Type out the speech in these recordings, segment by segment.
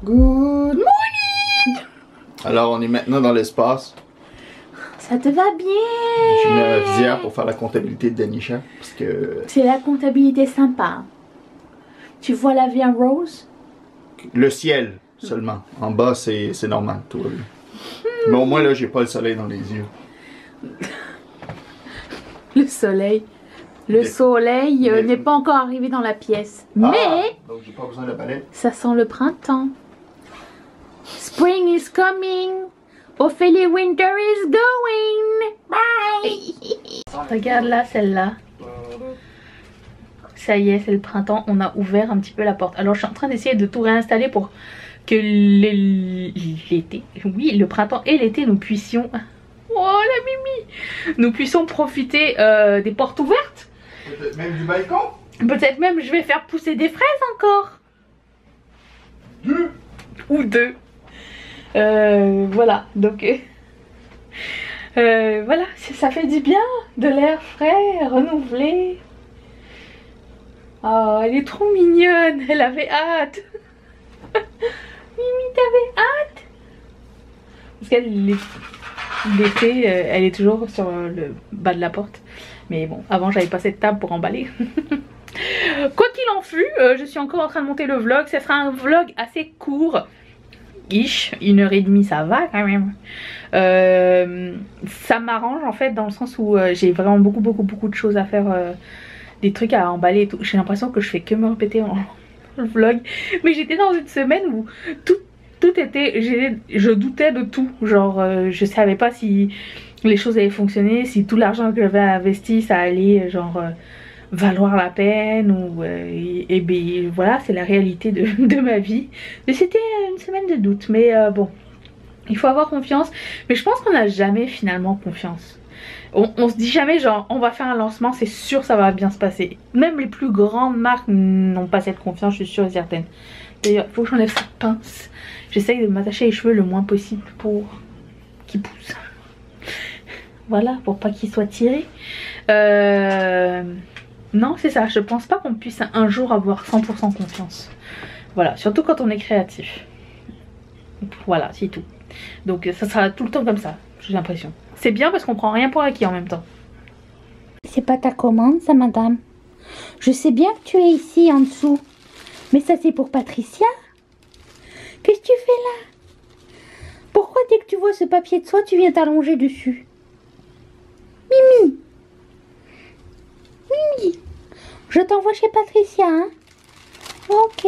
Good morning! Alors on est maintenant dans l'espace. Ça te va bien? J'ai mis ma visière pour faire la comptabilité de Danisha. Parce que... C'est la comptabilité sympa. Tu vois la vie en rose? Le ciel seulement. En bas c'est normal, tout va bien. Mais au moins là j'ai pas le soleil dans les yeux. Le soleil. Le soleil n'est pas encore arrivé dans la pièce. Mais donc j'ai pas besoin de palette. ça sent le printemps. Spring is coming. Ophélie, winter is going. Bye. Regarde là, celle-là. Ça y est, c'est le printemps. On a ouvert un petit peu la porte. Alors je suis en train d'essayer de tout réinstaller pour que l'été, oui, le printemps et l'été, nous puissions... Oh la Mimi! Nous puissions profiter des portes ouvertes. Peut-être même du balcon? Peut-être même je vais faire pousser des fraises encore. 2 ou 2. Voilà, donc voilà, ça fait du bien, de l'air frais, renouvelé. Oh, elle est trop mignonne, elle avait hâte. Mimi, t'avais hâte? Parce qu'elle l'été, elle est toujours sur le bas de la porte. Mais bon, avant j'avais pas cette table pour emballer. Quoi qu'il en fût, je suis encore en train de monter le vlog. Ce sera un vlog assez court. 1h30, ça va quand même. Ça m'arrange en fait dans le sens où j'ai vraiment beaucoup de choses à faire. Des trucs à emballer et tout. J'ai l'impression que je fais que me répéter en le vlog. Mais j'étais dans une semaine où tout était... Je doutais de tout. Genre je savais pas si les choses allaient fonctionner, si tout l'argent que j'avais investi ça allait genre valoir la peine ou et ben voilà, c'est la réalité de ma vie. Mais c'était une semaine de doute. Mais bon, il faut avoir confiance. Mais je pense qu'on n'a jamais finalement confiance. On se dit jamais genre on va faire un lancement, c'est sûr ça va bien se passer. Même les plus grandes marques n'ont pas cette confiance, je suis sûre et certaine. D'ailleurs il faut que j'enlève cette pince. J'essaye de m'attacher les cheveux le moins possible pour qu'ils poussent. Voilà, pour pas qu'ils soient tirés. Non c'est ça, je pense pas qu'on puisse un jour avoir 100% confiance. Voilà, surtout quand on est créatif. Voilà, c'est tout. Donc ça sera tout le temps comme ça, j'ai l'impression. C'est bien parce qu'on prend rien pour acquis en même temps. C'est pas ta commande ça madame. Je sais bien que tu es ici en dessous. Mais ça c'est pour Patricia. Qu'est-ce que tu fais là? Pourquoi dès que tu vois ce papier de soie tu viens t'allonger dessus? Mimi. Mimi. Je t'envoie chez Patricia hein. Ok.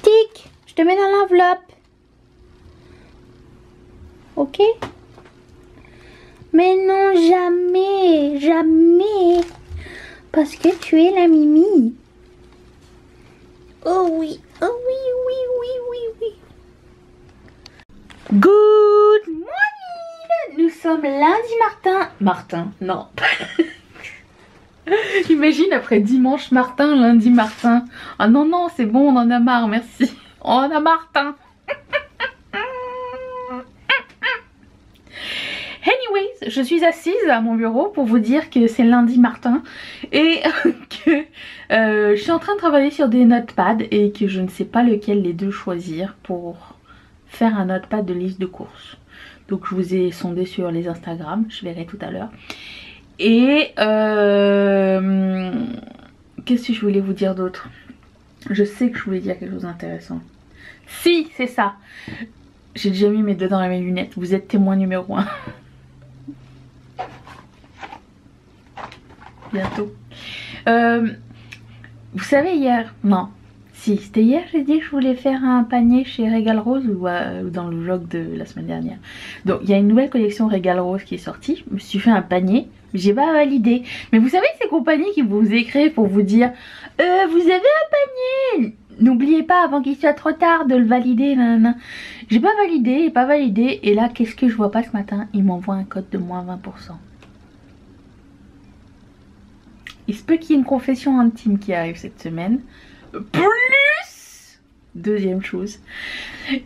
Tic. Je te mets dans l'enveloppe. Ok? Mais non, jamais, jamais. Parce que tu es la Mimi. Oh oui, oh oui, oui, oui, oui, oui. Good morning! Nous sommes lundi Martin, non. Imagine après dimanche Martin, lundi Martin. Ah non, non, c'est bon, on en a marre, merci. On en a Martin. Anyways, je suis assise à mon bureau pour vous dire que c'est lundi Martin et que je suis en train de travailler sur des notepads et que je ne sais pas lequel des deux choisir pour faire un notepad de liste de courses. Donc je vous ai sondé sur les Instagram, je verrai tout à l'heure. Et qu'est-ce que je voulais vous dire d'autre? Je sais que je voulais dire quelque chose d'intéressant. Si, c'est ça. J'ai déjà mis mes doigts dans mes lunettes, vous êtes témoin numéro 1. Bientôt. Vous savez hier, non, si c'était hier, j'ai dit que je voulais faire un panier chez Régal Rose ou dans le vlog de la semaine dernière. Donc il y a une nouvelle collection Régal Rose qui est sortie. Je me suis fait un panier, mais j'ai pas validé. Mais vous savez ces compagnies qui vous écrivent pour vous dire vous avez un panier, n'oubliez pas avant qu'il soit trop tard de le valider. J'ai pas validé, et là qu'est-ce que je vois pas ce matin? Il m'envoie un code de moins 20%. Il se peut qu'il y ait une confession intime qui arrive cette semaine. Plus deuxième chose.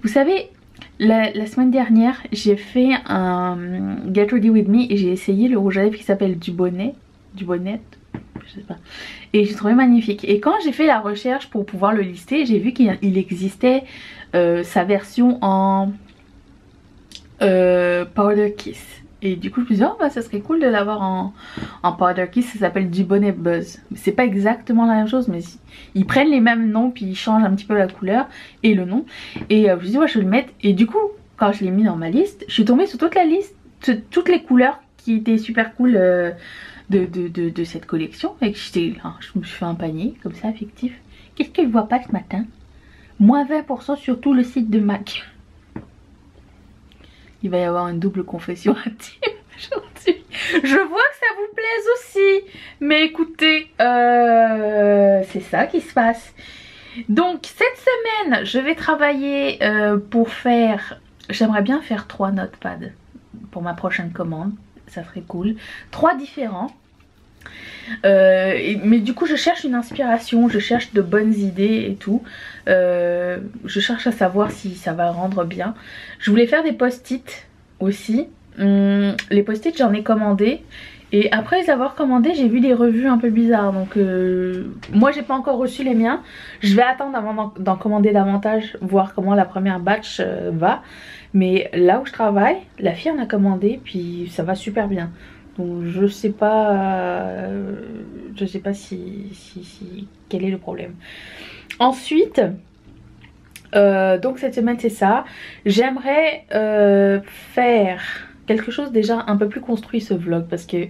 Vous savez, la semaine dernière, j'ai fait un Get Ready With Me et j'ai essayé le rouge à lèvres qui s'appelle du bonnet. je sais pas. Et j'ai trouvé magnifique. Et quand j'ai fait la recherche pour pouvoir le lister, j'ai vu qu'il existait sa version en Powder Kiss. Et du coup je me suis dit, oh bah ça serait cool de l'avoir en Powder Kiss. Ça s'appelle du Bonnet Buzz. C'est pas exactement la même chose, mais ils prennent les mêmes noms puis ils changent un petit peu la couleur et le nom. Et je me suis dit, ouais, je vais le mettre. Et du coup, quand je l'ai mis dans ma liste, je suis tombée sur toute la liste, toutes les couleurs qui étaient super cool de cette collection. Et que je me suis fait un panier comme ça, fictif. Qu'est-ce que je vois pas ce matin? Moins 20% sur tout le site de MAC. Il va y avoir une double confession intime aujourd'hui. Je vois que ça vous plaise aussi. Mais écoutez, c'est ça qui se passe. Donc cette semaine, je vais travailler pour faire... J'aimerais bien faire 3 notepads pour ma prochaine commande. Ça serait cool. 3 différents. Mais du coup je cherche une inspiration, je cherche de bonnes idées et tout. Je cherche à savoir si ça va rendre bien. Je voulais faire des post-it aussi. Les post-it j'en ai commandé. Et après les avoir commandés, j'ai vu des revues un peu bizarres. Donc moi j'ai pas encore reçu les miens. Je vais attendre avant d'en commander davantage, voir comment la première batch va. Mais là où je travaille, la fille en a commandé, puis ça va super bien. Donc je sais pas si quel est le problème. Ensuite, donc cette semaine c'est ça. J'aimerais faire quelque chose déjà un peu plus construit ce vlog, parce que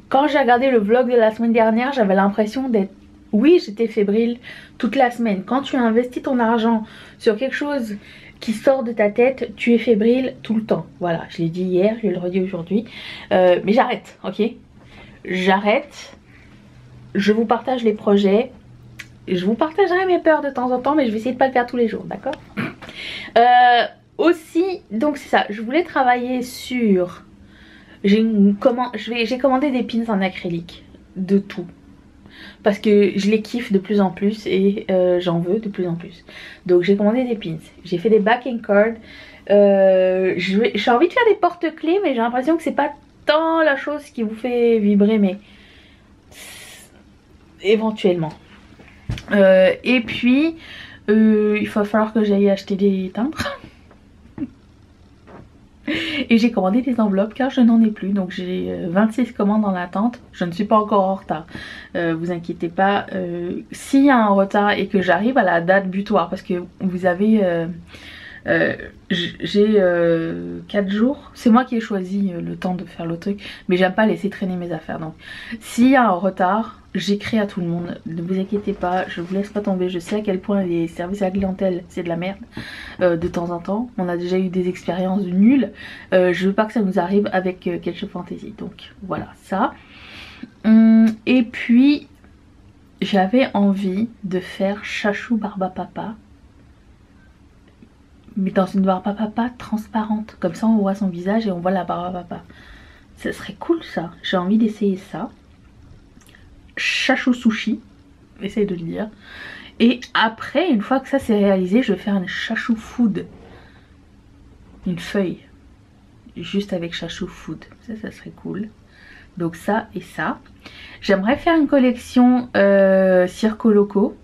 quand j'ai regardé le vlog de la semaine dernière, j'avais l'impression d'être... Oui, j'étais fébrile toute la semaine. Quand tu investis ton argent sur quelque chose qui sort de ta tête, tu es fébrile tout le temps. Voilà, je l'ai dit hier, je le redis aujourd'hui. Mais j'arrête, ok? J'arrête. Je vous partage les projets. Je vous partagerai mes peurs de temps en temps, mais je vais essayer de pas le faire tous les jours, d'accord? Aussi, donc c'est ça, je voulais travailler sur... J'ai commandé des pins en acrylique, de tout. Parce que je les kiffe de plus en plus et j'en veux de plus en plus. Donc j'ai commandé des pins, j'ai fait des backing cards. J'ai envie de faire des porte-clés, mais j'ai l'impression que c'est pas tant la chose qui vous fait vibrer, mais éventuellement. Et puis il va falloir que j'aille acheter des timbres. Et j'ai commandé des enveloppes car je n'en ai plus. Donc j'ai 26 commandes en attente. Je ne suis pas encore en retard. Vous inquiétez pas. S'il y a un retard et que j'arrive à la date butoir, parce que vous avez... j'ai 4 jours. C'est moi qui ai choisi le temps de faire le truc. Mais j'aime pas laisser traîner mes affaires. Donc s'il y a un retard, j'écris à tout le monde. Ne vous inquiétez pas, je vous laisse pas tomber. Je sais à quel point les services à la clientèle c'est de la merde de temps en temps. On a déjà eu des expériences nulles. Je veux pas que ça nous arrive avec Ketchup Fantasy. Donc voilà ça. Et puis j'avais envie de faire Chachou Barba Papa, mais dans une barbe à papa transparente. Comme ça on voit son visage et on voit la barbe à papa. Ça serait cool ça. J'ai envie d'essayer ça. Chachou sushi. Essaye de le dire. Et après, une fois que ça c'est réalisé, je vais faire une chachou food. Une feuille. Juste avec chachou food. Ça serait cool. Donc ça et ça. J'aimerais faire une collection Circo Loco.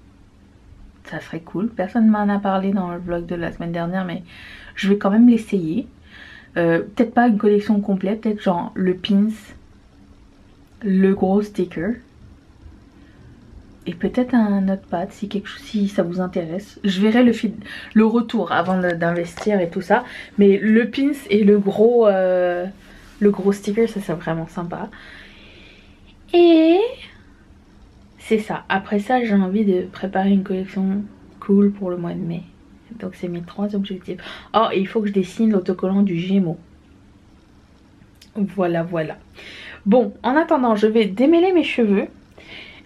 Ça serait cool. Personne m'en a parlé dans le vlog de la semaine dernière, mais je vais quand même l'essayer. Peut-être pas une collection complète, peut-être genre le pins, le gros sticker. Et peut-être un notepad si ça vous intéresse. Je verrai le retour avant d'investir et tout ça. Mais le pins et le gros sticker, ça c'est vraiment sympa. Et... c'est ça. Après ça, j'ai envie de préparer une collection cool pour le mois de mai. Donc c'est mes 3 objectifs. Oh, et il faut que je dessine l'autocollant du Gémeaux. Voilà, voilà. Bon, en attendant, je vais démêler mes cheveux.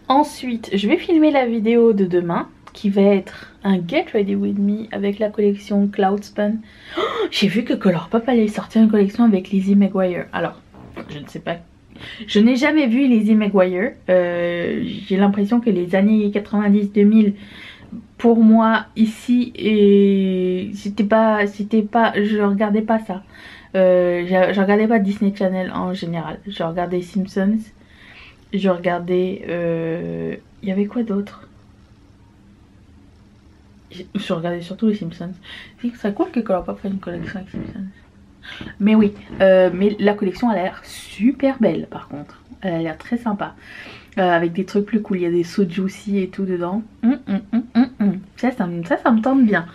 Ensuite, je vais filmer la vidéo de demain, qui va être un Get Ready With Me avec la collection Cloudspun. Oh, j'ai vu que Colourpop allait sortir une collection avec Lizzie McGuire. Alors, je ne sais pas. Je n'ai jamais vu Lizzie McGuire. J'ai l'impression que les années 90-2000, pour moi, ici, et c'était pas, je regardais pas ça. Je regardais pas Disney Channel en général. Je regardais Simpsons je regardais... Il y avait quoi d'autre? Je regardais surtout les Simpsons. C'est très cool que Colourpop fasse une collection avec Simpsons. Mais oui, mais la collection a l'air super belle par contre. Elle a l'air très sympa. Avec des trucs plus cool. Il y a des So Juicy et tout dedans. Ça me tente bien.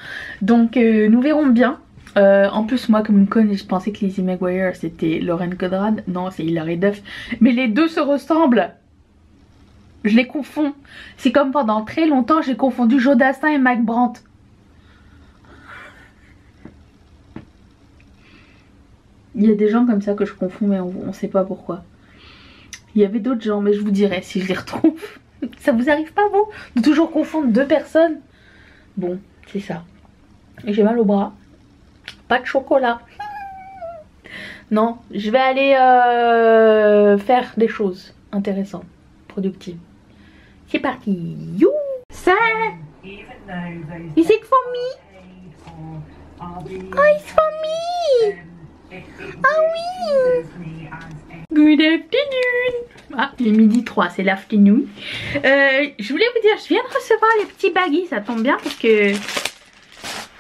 Donc nous verrons bien. En plus moi comme une conne je pensais que Lizzie McGuire c'était Lauren Conrad. Non, c'est Hilary Duff. Mais les deux se ressemblent. Je les confonds. C'est comme pendant très longtemps j'ai confondu Jodassin et Mac Brandt. Il y a des gens comme ça que je confonds mais on sait pas pourquoi. Il y avait d'autres gens mais je vous dirai si je les retrouve. Ça vous arrive pas vous de toujours confondre deux personnes? Bon, c'est ça. J'ai mal au bras. Pas de chocolat. Non, je vais aller faire des choses intéressantes, productives. C'est parti. You. Ça. Is it for me? Oh, it's for me. Ah oui. Good afternoon. Ah, il est midi 3, c'est l'afternoon. Je voulais vous dire, je viens de recevoir les petits baggies, ça tombe bien parce que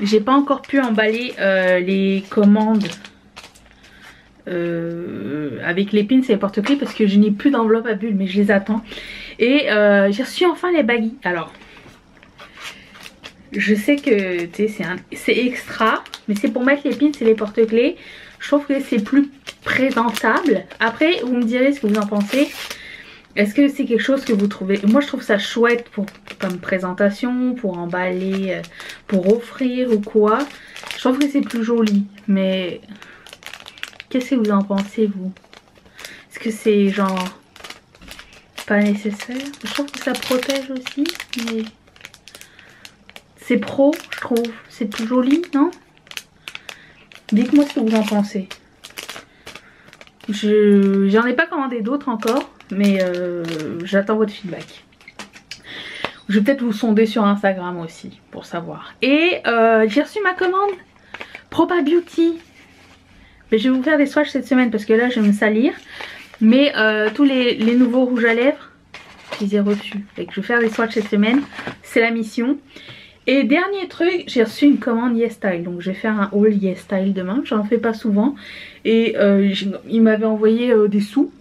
j'ai pas encore pu emballer les commandes avec les pins et les porte-clés parce que je n'ai plus d'enveloppe à bulles mais je les attends. Et j'ai reçu enfin les baggies. Alors, je sais que c'est extra, mais c'est pour mettre les pins et les porte-clés. Je trouve que c'est plus présentable. Après, vous me direz ce que vous en pensez. Est-ce que c'est quelque chose que vous trouvez... Moi, je trouve ça chouette comme présentation, pour emballer, pour offrir ou quoi. Je trouve que c'est plus joli. Mais qu'est-ce que vous en pensez, vous? Est-ce que c'est genre pas nécessaire? Je trouve que ça protège aussi. Mais c'est pro, je trouve. C'est plus joli, non? Dites-moi ce que vous en pensez. J'en ai pas commandé d'autres encore, mais j'attends votre feedback. Je vais peut-être vous sonder sur Instagram aussi pour savoir. Et j'ai reçu ma commande Propa Beauty. Mais je vais vous faire des swatchs cette semaine parce que là je vais me salir. Mais tous les nouveaux rouges à lèvres, je les ai reçus. Et que je vais faire des swatchs cette semaine. C'est la mission. Et dernier truc, j'ai reçu une commande YesStyle. Donc je vais faire un haul YesStyle demain. J'en fais pas souvent. Et il m'avait envoyé des sous.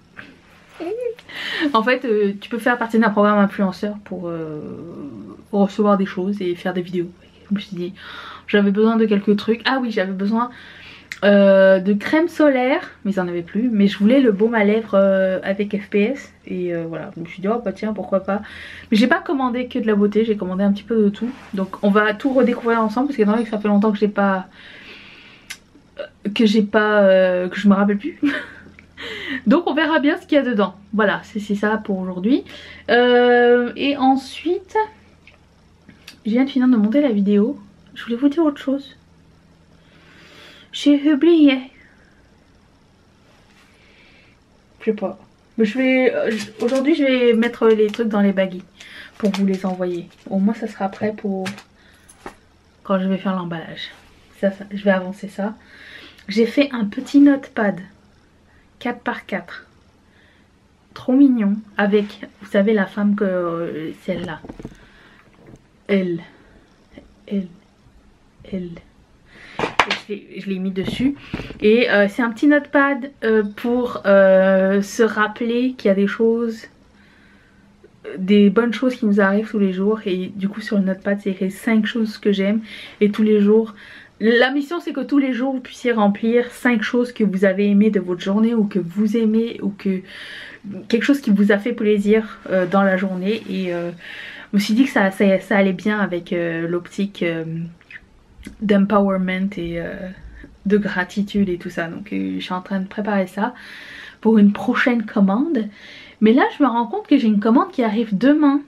En fait, tu peux faire partie d'un programme influenceur pour recevoir des choses et faire des vidéos. Je me suis dit, j'avais besoin de quelques trucs. Ah oui, j'avais besoin de crème solaire, mais ils en avaient plus. Mais je voulais le baume à lèvres avec FPS. Et voilà, je me suis dit, oh bah tiens, pourquoi pas. Mais j'ai pas commandé que de la beauté, j'ai commandé un petit peu de tout. Donc on va tout redécouvrir ensemble, parce que que ça fait longtemps que que je me rappelle plus. Donc on verra bien ce qu'il y a dedans. Voilà, c'est ça pour aujourd'hui. Et ensuite, je viens de finir de monter la vidéo. Je voulais vous dire autre chose. J'ai oublié. Je sais pas. Aujourd'hui je vais mettre les trucs dans les baggies pour vous les envoyer. Au moins ça sera prêt pour quand je vais faire l'emballage. Ça, je vais avancer ça. J'ai fait un petit notepad 4x4. Trop mignon. Avec, vous savez, la femme que celle-là. Elle. Je l'ai mis dessus. Et c'est un petit notepad pour se rappeler qu'il y a des choses, des bonnes choses qui nous arrivent tous les jours. Et du coup sur le notepad c'est écrit 5 choses que j'aime. Et tous les jours, la mission c'est que tous les jours vous puissiez remplir 5 choses que vous avez aimées de votre journée, ou que vous aimez, ou que quelque chose qui vous a fait plaisir dans la journée. Et je me suis dit que ça allait bien avec l'optique d'empowerment et de gratitude et tout ça. Donc je suis en train de préparer ça pour une prochaine commande. Mais là je me rends compte que j'ai une commande qui arrive demain.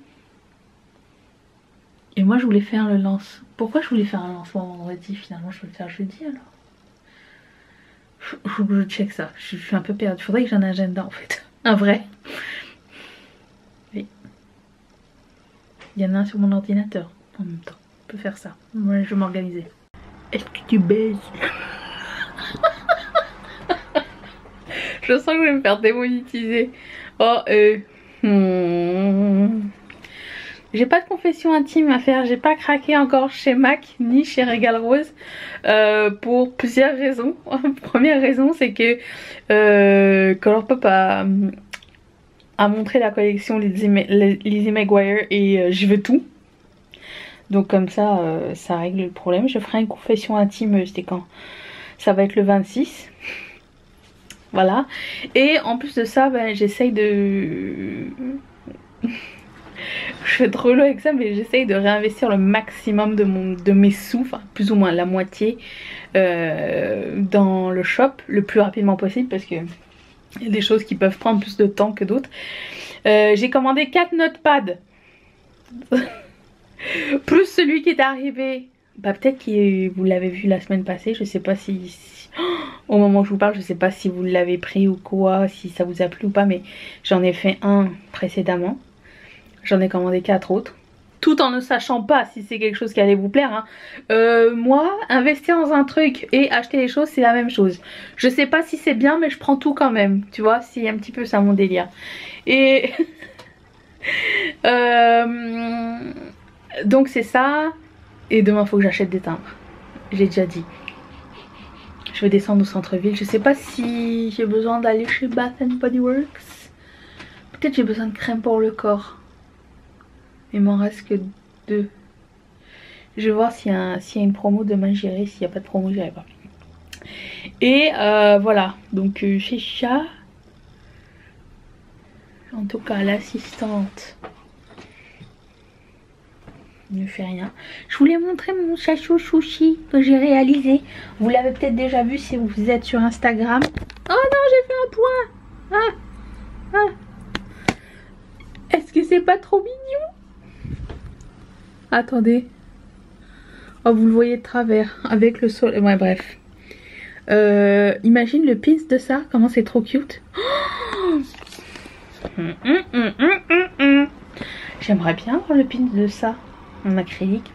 Et moi je voulais faire le lancement. Pourquoi je voulais faire un lancement vendredi? Finalement je vais le faire jeudi alors. Faut que je check ça. Je suis un peu perdue. Faudrait que j'ai un agenda en fait. Un vrai. Oui. Il y en a un sur mon ordinateur en même temps. On peut faire ça. Moi je vais m'organiser. Est-ce que tu baises? Je sens que je vais me faire démonétiser. Oh J'ai pas de confession intime à faire, j'ai pas craqué encore chez MAC ni chez Régal Rose pour plusieurs raisons. Première raison, c'est que Colourpop a montré la collection Lizzie McGuire et je veux tout. Donc comme ça, ça règle le problème. Je ferai une confession intime, c'était quand? Ça va être le 26. Voilà. Et en plus de ça, ben, j'essaye de... Je vais être relou avec ça, mais j'essaye de réinvestir le maximum de mes sous, enfin plus ou moins la moitié, dans le shop le plus rapidement possible parce que il y a des choses qui peuvent prendre plus de temps que d'autres. J'ai commandé 4 notepads. Plus celui qui est arrivé. Bah peut-être que vous l'avez vu la semaine passée, je sais pas si... Au moment où je vous parle, je sais pas si vous l'avez pris ou quoi, si ça vous a plu ou pas, mais j'en ai fait un précédemment. J'en ai commandé 4 autres. Tout en ne sachant pas si c'est quelque chose qui allait vous plaire. Hein. Moi, investir dans un truc et acheter les choses, c'est la même chose. Je sais pas si c'est bien, mais je prends tout quand même. Tu vois, c'est un petit peu ça mon délire. Et... donc c'est ça. Et demain, il faut que j'achète des timbres. J'ai déjà dit. Je vais descendre au centre-ville. Je sais pas si j'ai besoin d'aller chez Bath & Body Works. Peut-être j'ai besoin de crème pour le corps. Il m'en reste que 2. Je vais voir s'il y a une promo. Demain j'irai. S'il n'y a pas de promo, j'irai pas. Et voilà. Donc chez ça. En tout cas, l'assistante ne fait rien. Je voulais montrer mon chachou chouchi que j'ai réalisé. Vous l'avez peut-être déjà vu si vous êtes sur Instagram. Oh non, j'ai fait un point. Est-ce que c'est pas trop mignon? Attendez. Oh, vous le voyez de travers avec le soleil. Ouais, bref. Imagine le pins de ça. Comment c'est trop cute. J'aimerais bien avoir le pin de ça en acrylique.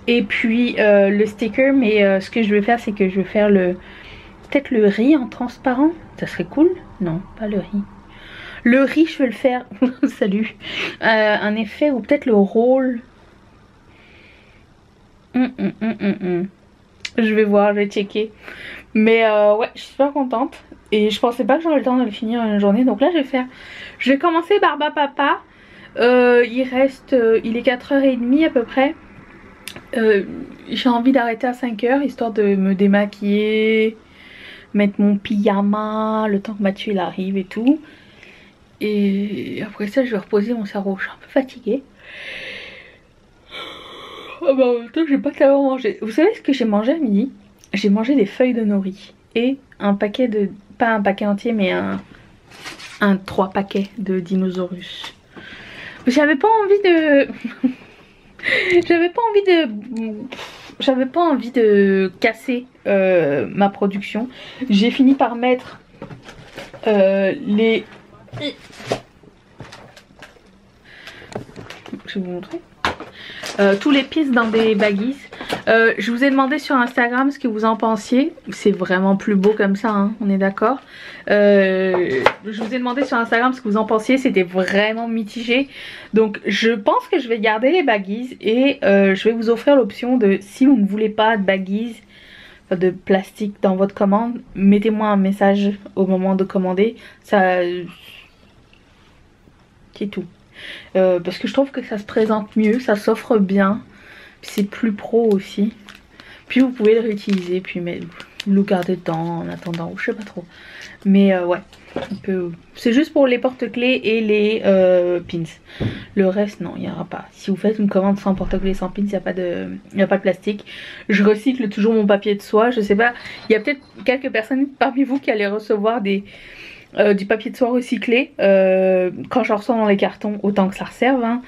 Et puis le sticker, mais ce que je vais faire, c'est que je vais faire peut-être le riz en transparent. Ça serait cool. Non, pas le riz. Le riz, je vais le faire. Salut. Un effet ou peut-être le rôle. Je vais voir, je vais checker. Mais ouais, je suis super contente. Et je pensais pas que j'aurais le temps de le finir en une journée. Donc là, je vais commencer Barba Papa. Il est 4h30 à peu près. J'ai envie d'arrêter à 5h histoire de me démaquiller, mettre mon pyjama, le temps que Mathieu il arrive et tout. Et après ça, je vais reposer mon cerveau. Je suis un peu fatiguée. Oh bah en même temps, j'ai pas tellement mangé. Vous savez ce que j'ai mangé à midi? J'ai mangé des feuilles de nori et un paquet de... Pas un paquet entier, mais un 3 paquets de dinosaurus. J'avais pas envie de... J'avais pas envie de casser ma production. J'ai fini par mettre les... Je vais vous montrer. Tous les pins dans des baggies. Je vous ai demandé sur Instagram ce que vous en pensiez. C'est vraiment plus beau comme ça, hein, on est d'accord. Je vous ai demandé sur Instagram ce que vous en pensiez. C'était vraiment mitigé. Donc je pense que je vais garder les baggies. Et je vais vous offrir l'option de, si vous ne voulez pas de baggies, de plastique dans votre commande, mettez-moi un message au moment de commander. Ça... C'est tout. Parce que je trouve que ça se présente mieux, ça s'offre bien, c'est plus pro aussi. Puis vous pouvez le réutiliser, puis le garder dedans en attendant, ou je sais pas trop. Mais ouais, c'est juste pour les porte-clés et les pins. Le reste, non, il n'y aura pas. Si vous faites une commande sans porte-clés, sans pins, il n'y a pas de plastique. Je recycle toujours mon papier de soie, je sais pas. Il y a peut-être quelques personnes parmi vous qui allaient recevoir du papier de soie recyclé quand j'en reçois dans les cartons, autant que ça resserve, hein.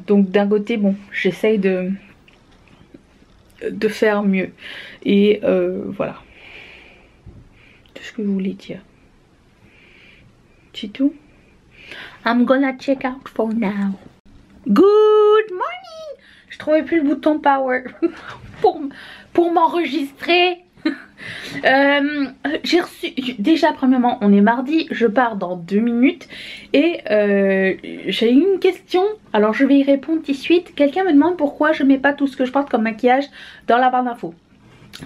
Donc d'un côté, bon, j'essaye de faire mieux. Et voilà. Tout ce que je voulais dire. C'est tout. I'm gonna check out for now. Good morning. Je trouvais plus le bouton power pour m'enregistrer. J'ai reçu, déjà premièrement on est mardi, je pars dans 2 minutes et j'ai une question, alors je vais y répondre tout de suite. Quelqu'un me demande pourquoi je mets pas tout ce que je porte comme maquillage dans la barre d'infos.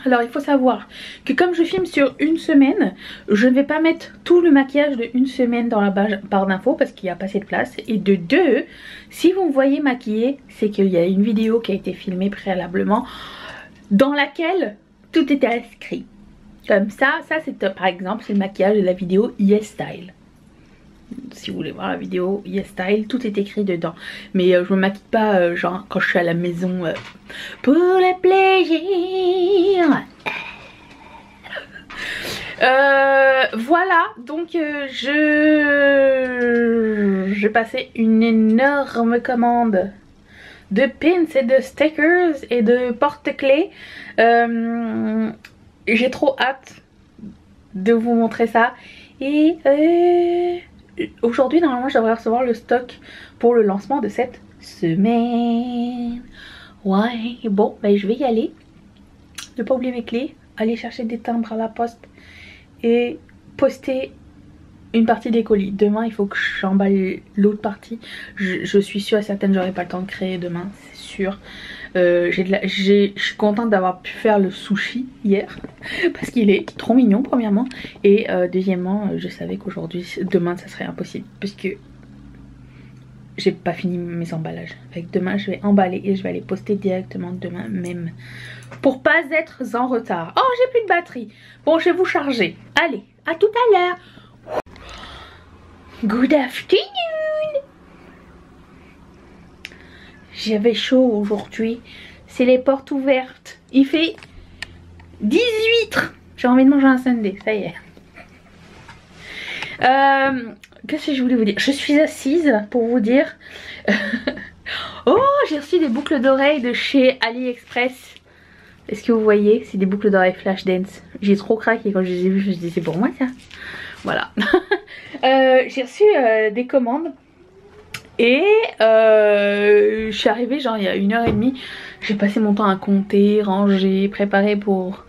Alors il faut savoir que comme je filme sur une semaine, je ne vais pas mettre tout le maquillage de une semaine dans la barre d'infos parce qu'il n'y a pas assez de place. Et de deux, si vous me voyez maquiller, c'est qu'il y a une vidéo qui a été filmée préalablement dans laquelle tout était inscrit. Comme ça c'est par exemple c'est le maquillage de la vidéo Yes Style. Si vous voulez voir la vidéo Yes Style, tout est écrit dedans. Mais je me maquille pas genre quand je suis à la maison pour le plaisir. Voilà, donc j'ai passé une énorme commande de pins et de stickers et de porte-clés. J'ai trop hâte de vous montrer ça. Et aujourd'hui normalement je devrais recevoir le stock pour le lancement de cette semaine. Ouais, bon ben je vais y aller. Ne pas oublier mes clés, aller chercher des timbres à la poste et poster une partie des colis. Demain il faut que j'emballe l'autre partie. Je suis sûre et certaine j'aurai pas le temps de créer demain, c'est sûr. Je suis contente d'avoir pu faire le sushi hier parce qu'il est trop mignon premièrement, et deuxièmement je savais qu'aujourd'hui, demain ça serait impossible puisque j'ai pas fini mes emballages. Fait que demain je vais emballer et je vais aller poster directement demain même pour pas être en retard. Oh j'ai plus de batterie, bon je vais vous charger. Allez, à tout à l'heure. Good afternoon. J'avais chaud aujourd'hui, c'est les portes ouvertes. Il fait 18. J'ai envie de manger un sundae, ça y est. Qu'est-ce que je voulais vous dire? Je suis assise pour vous dire. Oh, j'ai reçu des boucles d'oreilles de chez AliExpress. Est-ce que vous voyez? C'est des boucles d'oreilles Flashdance. J'ai trop craqué quand je les ai vues, je me suis dit c'est pour moi ça. Voilà. J'ai reçu des commandes. Et je suis arrivée genre il y a 1h30. J'ai passé mon temps à compter, ranger, préparer pour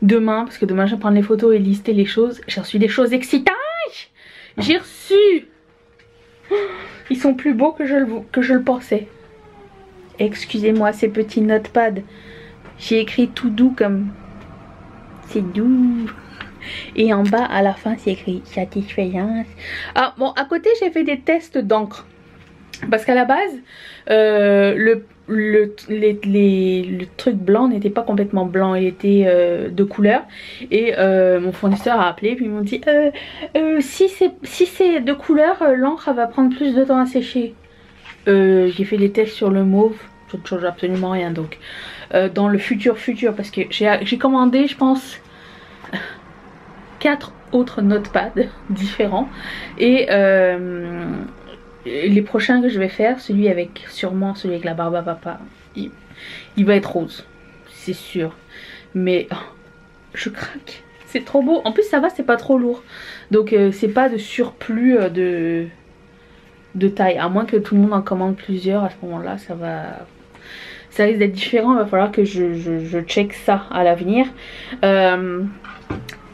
demain. Parce que demain je vais prendre les photos et lister les choses. J'ai reçu des choses excitantes. J'ai reçu... Ils sont plus beaux que je le pensais. Excusez-moi ces petits notepads. J'ai écrit tout doux comme... C'est doux. Et en bas à la fin c'est écrit satisfaisance. Ah bon, à côté j'ai fait des tests d'encre. Parce qu'à la base, le truc blanc n'était pas complètement blanc, il était de couleur. Et mon fournisseur a appelé, puis ils m'ont dit si c'est de couleur, l'encre va prendre plus de temps à sécher. J'ai fait des tests sur le mauve, ça ne change absolument rien. Donc dans le futur, parce que j'ai commandé, je pense, 4 autres notepads différents. Et... les prochains que je vais faire, sûrement celui avec la barbe à papa, il va être rose, c'est sûr. Mais oh, je craque, c'est trop beau. En plus ça va, c'est pas trop lourd. Donc c'est pas de surplus de taille. À moins que tout le monde en commande plusieurs, à ce moment là ça risque d'être différent. Il va falloir que je check ça à l'avenir.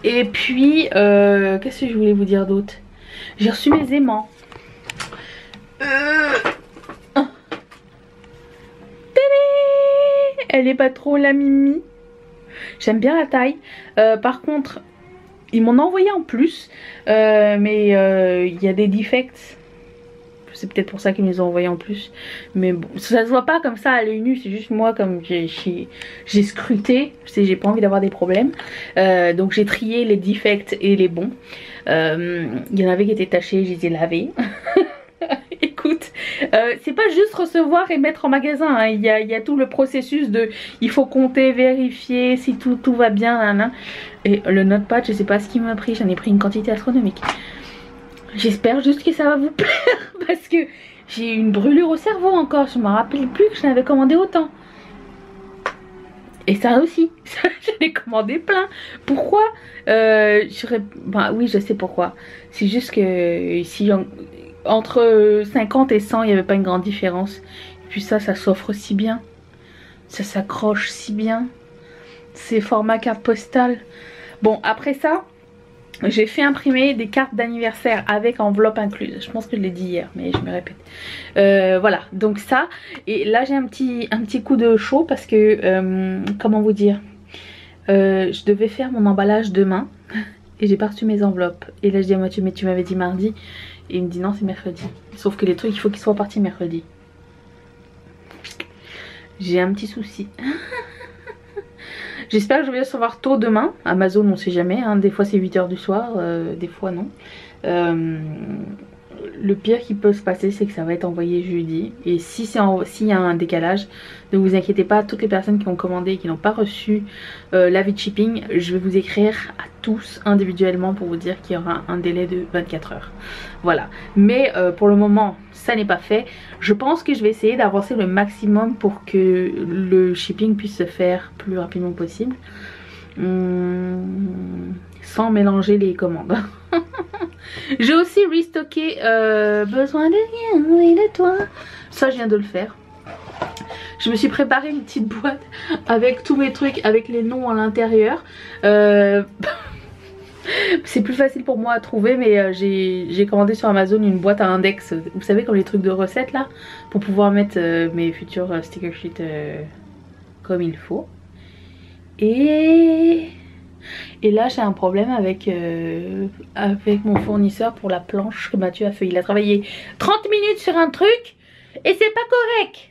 Et puis qu'est-ce que je voulais vous dire d'autre? J'ai reçu mes aimants. Elle est pas trop la Mimi. J'aime bien la taille. Par contre, ils m'en ont envoyé en plus. Mais il y a des defects. C'est peut-être pour ça qu'ils me les ont envoyés en plus. Mais bon, ça se voit pas comme ça à l'œil nu. C'est juste moi, comme j'ai scruté. J'ai pas envie d'avoir des problèmes. Donc j'ai trié les defects et les bons. Il y en avait qui étaient tachés, je les ai lavés. Écoute, c'est pas juste recevoir et mettre en magasin, hein. Il y a tout le processus de... Il faut compter, vérifier si tout va bien, nan. Et le notepad, je sais pas ce qu'il m'a pris, j'en ai pris une quantité astronomique. J'espère juste que ça va vous plaire, parce que j'ai une brûlure au cerveau encore. Je me rappelle plus que je n'avais commandé autant. Et ça aussi, j'en ai commandé plein. Pourquoi bah oui, je sais pourquoi. C'est juste que si entre 50 et 100 il n'y avait pas une grande différence. Et puis ça s'offre si bien, ça s'accroche si bien, c'est format carte postale. Bon, après ça, j'ai fait imprimer des cartes d'anniversaire avec enveloppe incluse. Je pense que je l'ai dit hier, mais je me répète. Voilà, donc ça. Et là, j'ai un petit coup de chaud parce que, comment vous dire, je devais faire mon emballage demain et j'ai pas reçu mes enveloppes. Et là, je dis à Mathieu, mais tu m'avais dit mardi. Et il me dit non, c'est mercredi. Sauf que les trucs, il faut qu'ils soient partis mercredi. J'ai un petit souci. J'espère que je vais recevoir tôt demain. Amazon, on sait jamais, hein. Des fois c'est 8 h du soir, des fois non. Le pire qui peut se passer, c'est que ça va être envoyé jeudi. Et s'il y a un décalage, ne vous inquiétez pas, toutes les personnes qui ont commandé et qui n'ont pas reçu l'avis de shipping, je vais vous écrire à tous individuellement pour vous dire qu'il y aura un délai de 24 heures. Voilà. Mais pour le moment, ça n'est pas fait. Je pense que je vais essayer d'avancer le maximum pour que le shipping puisse se faire plus rapidement possible. Sans mélanger les commandes. J'ai aussi restocké besoin de rien, oui de toi. Ça je viens de le faire. Je me suis préparé une petite boîte avec tous mes trucs, avec les noms à l'intérieur. C'est plus facile pour moi à trouver, mais j'ai commandé sur Amazon une boîte à index. Vous savez, comme les trucs de recettes là, pour pouvoir mettre mes futurs sticker sheets comme il faut. Et là j'ai un problème avec mon fournisseur pour la planche que Mathieu a fait. Il a travaillé 30 minutes sur un truc et c'est pas correct.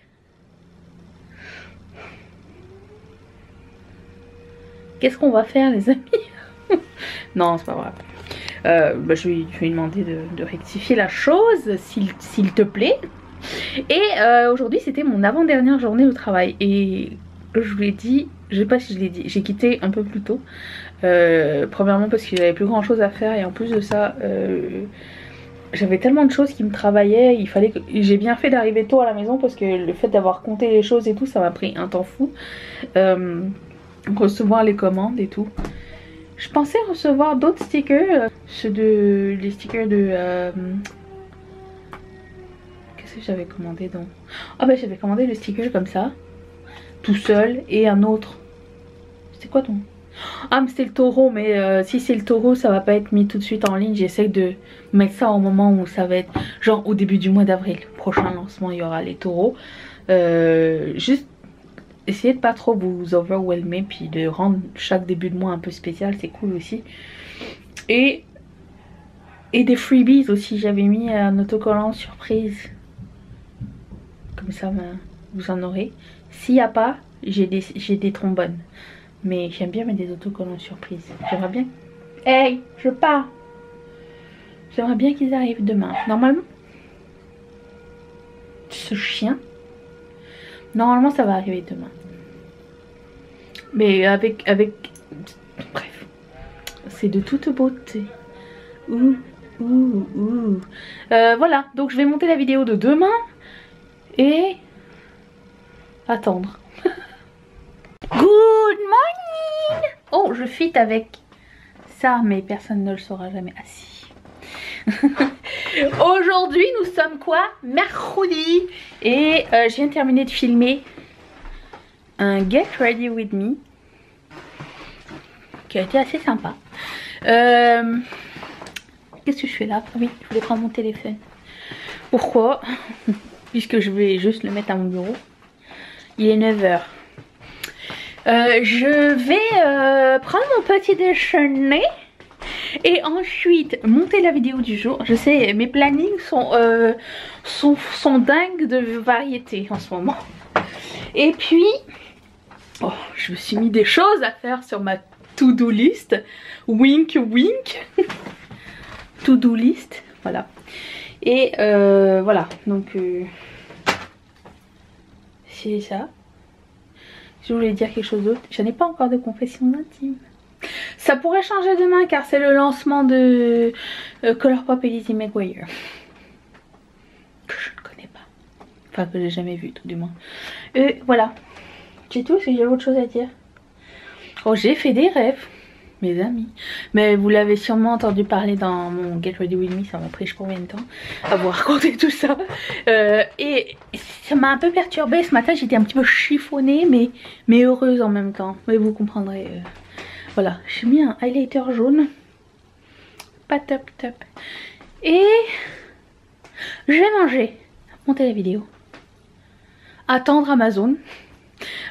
Qu'est-ce qu'on va faire les amis? Non, c'est pas vrai. Je vais lui demander de rectifier la chose s'il te plaît. Et aujourd'hui c'était mon avant-dernière journée au travail. Et je vous l'ai dit, je sais pas si je l'ai dit, j'ai quitté un peu plus tôt. Premièrement parce que j'avais plus grand chose à faire. Et en plus de ça, j'avais tellement de choses qui me travaillaient. Il fallait que j'ai bien fait d'arriver tôt à la maison parce que le fait d'avoir compté les choses et tout, ça m'a pris un temps fou. Recevoir les commandes et tout. Je pensais recevoir d'autres stickers, les stickers de qu'est-ce que j'avais commandé donc? Ah bah j'avais commandé le sticker comme ça, tout seul, et un autre. C'était quoi ton? Ah mais c'était le taureau, mais si c'est le taureau ça va pas être mis tout de suite en ligne. J'essaie de mettre ça au moment où ça va être, genre au début du mois d'avril. Prochain lancement il y aura les taureaux. Juste essayez de pas trop vous overwhelmer, puis de rendre chaque début de mois un peu spécial, c'est cool aussi. Et des freebies aussi, j'avais mis un autocollant surprise. Comme ça vous en aurez. S'il n'y a pas, j'ai des trombones. Mais j'aime bien mettre des autocollants surprises. J'aimerais bien... Hey, je pars. J'aimerais bien qu'ils arrivent demain. Normalement, ce chien, normalement ça va arriver demain. Mais avec... Bref. C'est de toute beauté. Voilà, donc je vais monter la vidéo de demain. Et... attendre. Good morning. Oh, je fit avec ça, mais personne ne le saura jamais. Assis. Aujourd'hui, nous sommes quoi? Mercredi. Et je viens de terminer de filmer un Get Ready With Me qui a été assez sympa. Qu'est-ce que je fais là? Oui, je voulais prendre mon téléphone. Pourquoi? Puisque je vais juste le mettre à mon bureau. Il est 9 h. Je vais prendre mon petit déjeuner et ensuite monter la vidéo du jour. Je sais, mes plannings sont dingues de variété en ce moment. Et puis, oh, je me suis mis des choses à faire sur ma to-do list. Wink wink. To-do list, voilà. Et voilà, donc c'est ça. Je voulais dire quelque chose d'autre. Je n'ai pas encore de confession intime. Ça pourrait changer demain car c'est le lancement de Colourpop et Lizzie McGuire. Que je ne connais pas. Enfin que j'ai jamais vu tout du moins. Voilà. C'est tout, si j'ai autre chose à dire. Oh, j'ai fait des rêves, mes amis. Mais vous l'avez sûrement entendu parler dans mon Get Ready With Me. Ça m'a pris je sais pas combien de temps à vous raconter tout ça. Et ça m'a un peu perturbée ce matin. J'étais un petit peu chiffonnée mais heureuse en même temps. Mais vous comprendrez Voilà, j'ai mis un highlighter jaune. Pas top top. Et je vais manger. Monter la vidéo. Attendre Amazon.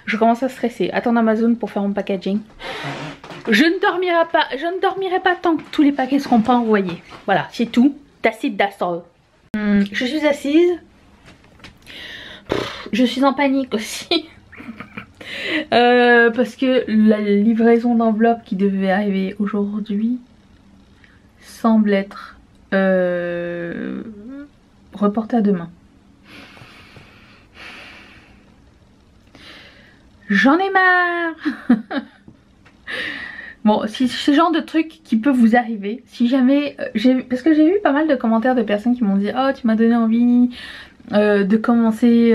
Je commence à stresser. Attendre Amazon pour faire mon packaging. Je ne dormirai pas tant que tous les paquets seront pas envoyés. Voilà, c'est tout. That's it, that's all. Je suis assise. Je suis en panique aussi. Parce que la livraison d'enveloppe qui devait arriver aujourd'hui semble être reportée à demain. J'en ai marre. Bon, si c'est le genre de truc qui peut vous arriver, si jamais, parce que j'ai vu pas mal de commentaires de personnes qui m'ont dit oh tu m'as donné envie de commencer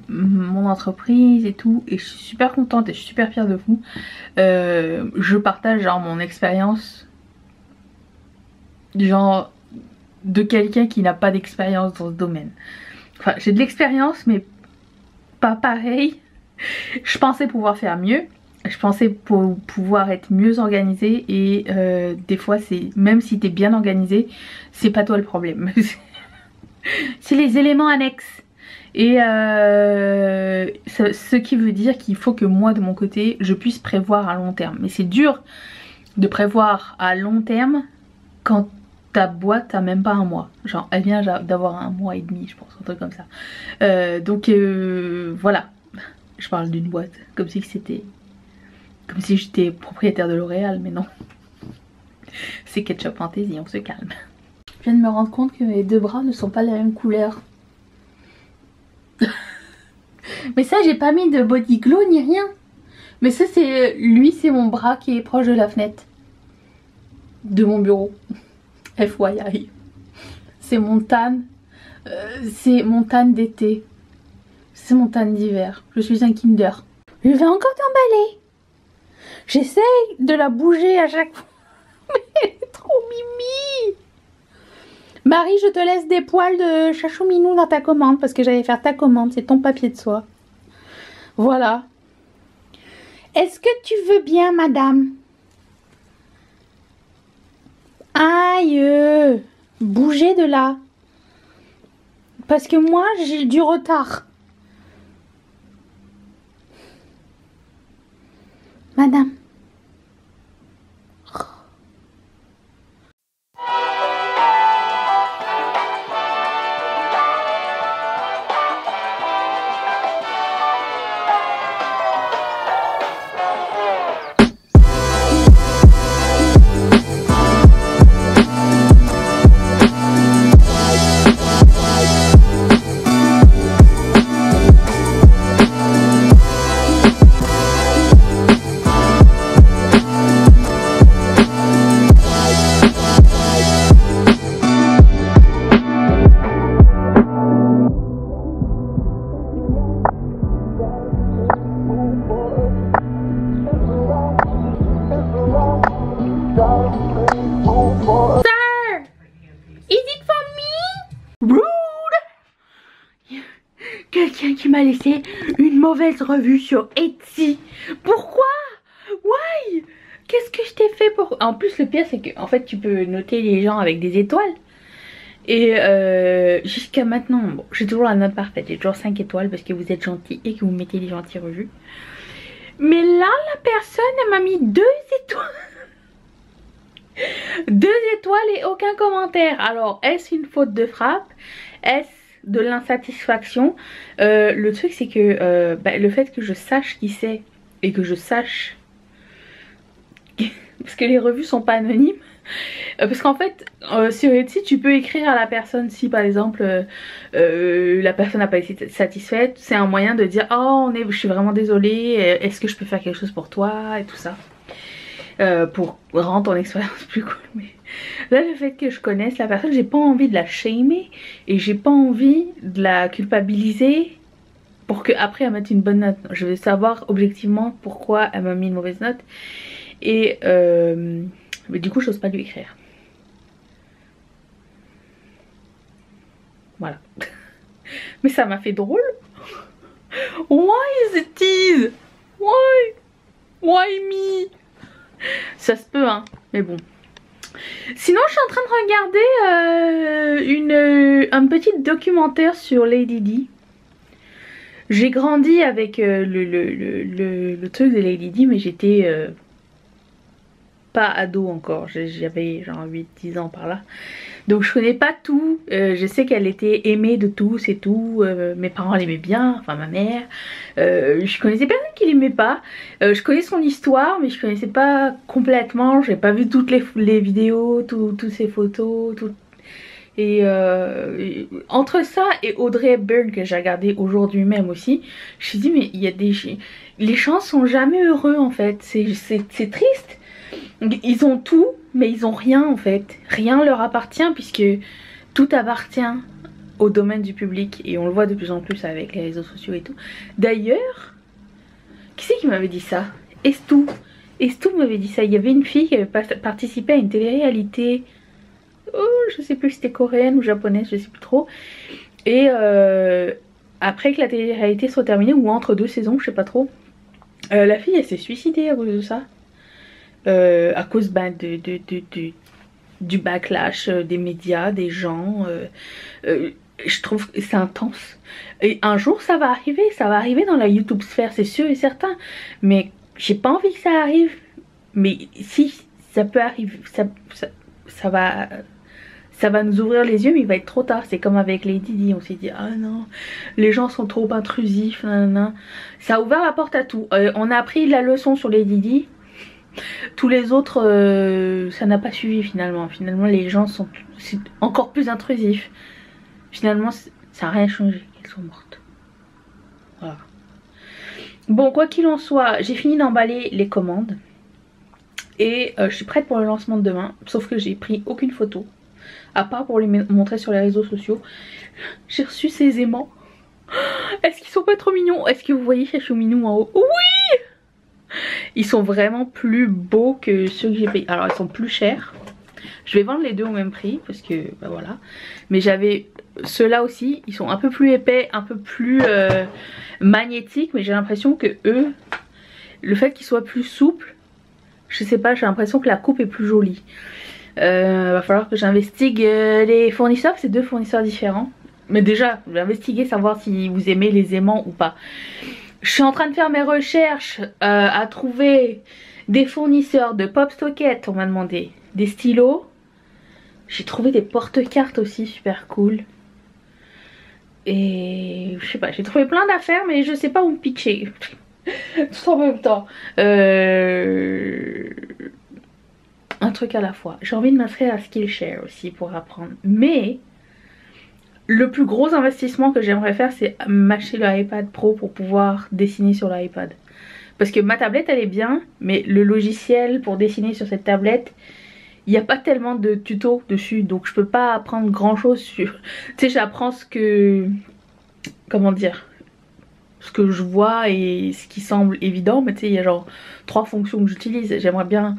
mon entreprise et tout, et je suis super contente et je suis super fière de vous. Je partage genre mon expérience, genre de quelqu'un qui n'a pas d'expérience dans ce domaine. Enfin j'ai de l'expérience mais pas pareil. Je pensais pouvoir faire mieux. Je pensais pour pouvoir être mieux organisée et des fois c'est même si t'es bien organisé, c'est pas toi le problème. C'est les éléments annexes. Et ce qui veut dire qu'il faut que moi de mon côté je puisse prévoir à long terme. Mais c'est dur de prévoir à long terme quand ta boîte a même pas un mois. Genre elle vient d'avoir 1 mois et demi je pense, un truc comme ça. Donc voilà. Je parle d'une boîte comme si c'était... Comme si j'étais propriétaire de L'Oréal, mais non. C'est Ketchup Fantasy, on se calme. Je viens de me rendre compte que mes deux bras ne sont pas la même couleur. Mais ça, j'ai pas mis de body glow ni rien. Mais ça, c'est... Lui, c'est mon bras qui est proche de la fenêtre. De mon bureau. FYI. C'est mon tan. C'est mon tan d'été. C'est mon tan d'hiver. Je suis un Kinder. Je vais encore t'emballer. J'essaye de la bouger à chaque fois. Mais elle est trop mimi. Marie, je te laisse des poils de chachou minou dans ta commande. Parce que j'allais faire ta commande. C'est ton papier de soie. Voilà. Est-ce que tu veux bien, madame? Aïe. Bougez de là. Parce que moi, j'ai du retard. Madame. Quelqu'un qui m'a laissé une mauvaise revue sur Etsy. Pourquoi? Why? Qu'est-ce que je t'ai fait pour... En plus le pire c'est que en fait tu peux noter les gens avec des étoiles. Et jusqu'à maintenant, bon, j'ai toujours la note parfaite, j'ai toujours 5 étoiles parce que vous êtes gentils et que vous mettez des gentilles revues. Mais là la personne elle m'a mis 2 étoiles. 2 étoiles et aucun commentaire. Alors est-ce une faute de frappe? Est-ce de l'insatisfaction? Le truc c'est que le fait que je sache qui c'est et que je sache parce que les revues sont pas anonymes, parce qu'en fait sur Etsy tu peux écrire à la personne si par exemple la personne n'a pas été satisfaite. C'est un moyen de dire oh je suis vraiment désolée, est-ce que je peux faire quelque chose pour toi et tout ça, pour rendre ton expérience plus cool. Mais là le fait que je connaisse la personne, j'ai pas envie de la shamer et j'ai pas envie de la culpabiliser pour que après elle mette une bonne note. Je veux savoir objectivement pourquoi elle m'a mis une mauvaise note et mais du coup j'ose pas lui écrire. Voilà. Mais ça m'a fait drôle. Why is it tease? Why me? Ça se peut, hein, mais bon. Sinon, je suis en train de regarder un petit documentaire sur Lady Di. J'ai grandi avec le truc de Lady Di, mais j'étais pas ado encore. J'avais genre 8-10 ans par là. Donc je connais pas tout. Je sais qu'elle était aimée de tous et tout. Mes parents l'aimaient bien, enfin ma mère. Je connaissais personne qui l'aimait pas. Je connais son histoire, mais je connaissais pas complètement. J'ai pas vu toutes les vidéos, toutes ses photos, tout. Et entre ça et Audrey Hepburn que j'ai regardé aujourd'hui même aussi, je me suis dit mais il y a les gens sont jamais heureux en fait. C'est triste. Ils ont tout, mais ils ont rien en fait. Rien leur appartient puisque tout appartient au domaine du public et on le voit de plus en plus avec les réseaux sociaux et tout. D'ailleurs, qui c'est qui m'avait dit ça? Estou m'avait dit ça. Il y avait une fille qui avait participé à une télé-réalité. Oh, je sais plus si c'était coréenne ou japonaise, je sais plus trop. Et après que la télé-réalité soit terminée ou entre deux saisons, je sais pas trop. La fille elle s'est suicidée à cause de ça. À cause du backlash des médias, des gens. Je trouve que c'est intense. Et un jour ça va arriver dans la YouTube sphère, c'est sûr et certain. Mais j'ai pas envie que ça arrive. Mais si ça peut arriver, ça va nous ouvrir les yeux, mais il va être trop tard. C'est comme avec Lady Di, on s'est dit ah non, les gens sont trop intrusifs, nanana. Ça a ouvert la porte à tout. On a appris la leçon sur Lady Di. Tous les autres, ça n'a pas suivi finalement. Finalement, les gens sont encore plus intrusifs. Finalement, ça n'a rien changé. Elles sont mortes. Voilà. Bon, quoi qu'il en soit, j'ai fini d'emballer les commandes. Et je suis prête pour le lancement de demain. Sauf que j'ai pris aucune photo. À part pour les montrer sur les réseaux sociaux. J'ai reçu ces aimants. Est-ce qu'ils sont pas trop mignons? Est-ce que vous voyez Chachou Minou en haut? Oui! Ils sont vraiment plus beaux que ceux que j'ai payés. Alors ils sont plus chers. Je vais vendre les deux au même prix parce que bah voilà. Mais j'avais ceux-là aussi. Ils sont un peu plus épais, un peu plus magnétiques. Mais j'ai l'impression que eux, le fait qu'ils soient plus souples, je sais pas, j'ai l'impression que la coupe est plus jolie. Va falloir que j'investigue les fournisseurs. C'est deux fournisseurs différents. Mais déjà, je vais investiguer, savoir si vous aimez les aimants ou pas. Je suis en train de faire mes recherches à trouver des fournisseurs de Pop Stockette, on m'a demandé. Des stylos. J'ai trouvé des porte-cartes aussi super cool. Et je sais pas, j'ai trouvé plein d'affaires mais je sais pas où me pitcher. Tout en même temps. Un truc à la fois. J'ai envie de m'inscrire à Skillshare aussi pour apprendre. Mais le plus gros investissement que j'aimerais faire, c'est m'acheter le iPad Pro pour pouvoir dessiner sur l'iPad. Parce que ma tablette elle est bien, mais le logiciel pour dessiner sur cette tablette, il n'y a pas tellement de tutos dessus. Donc je peux pas apprendre grand chose sur... Tu sais, j'apprends ce que... Comment dire, ce que je vois et ce qui semble évident. Mais tu sais, il y a genre 3 fonctions que j'utilise. J'aimerais bien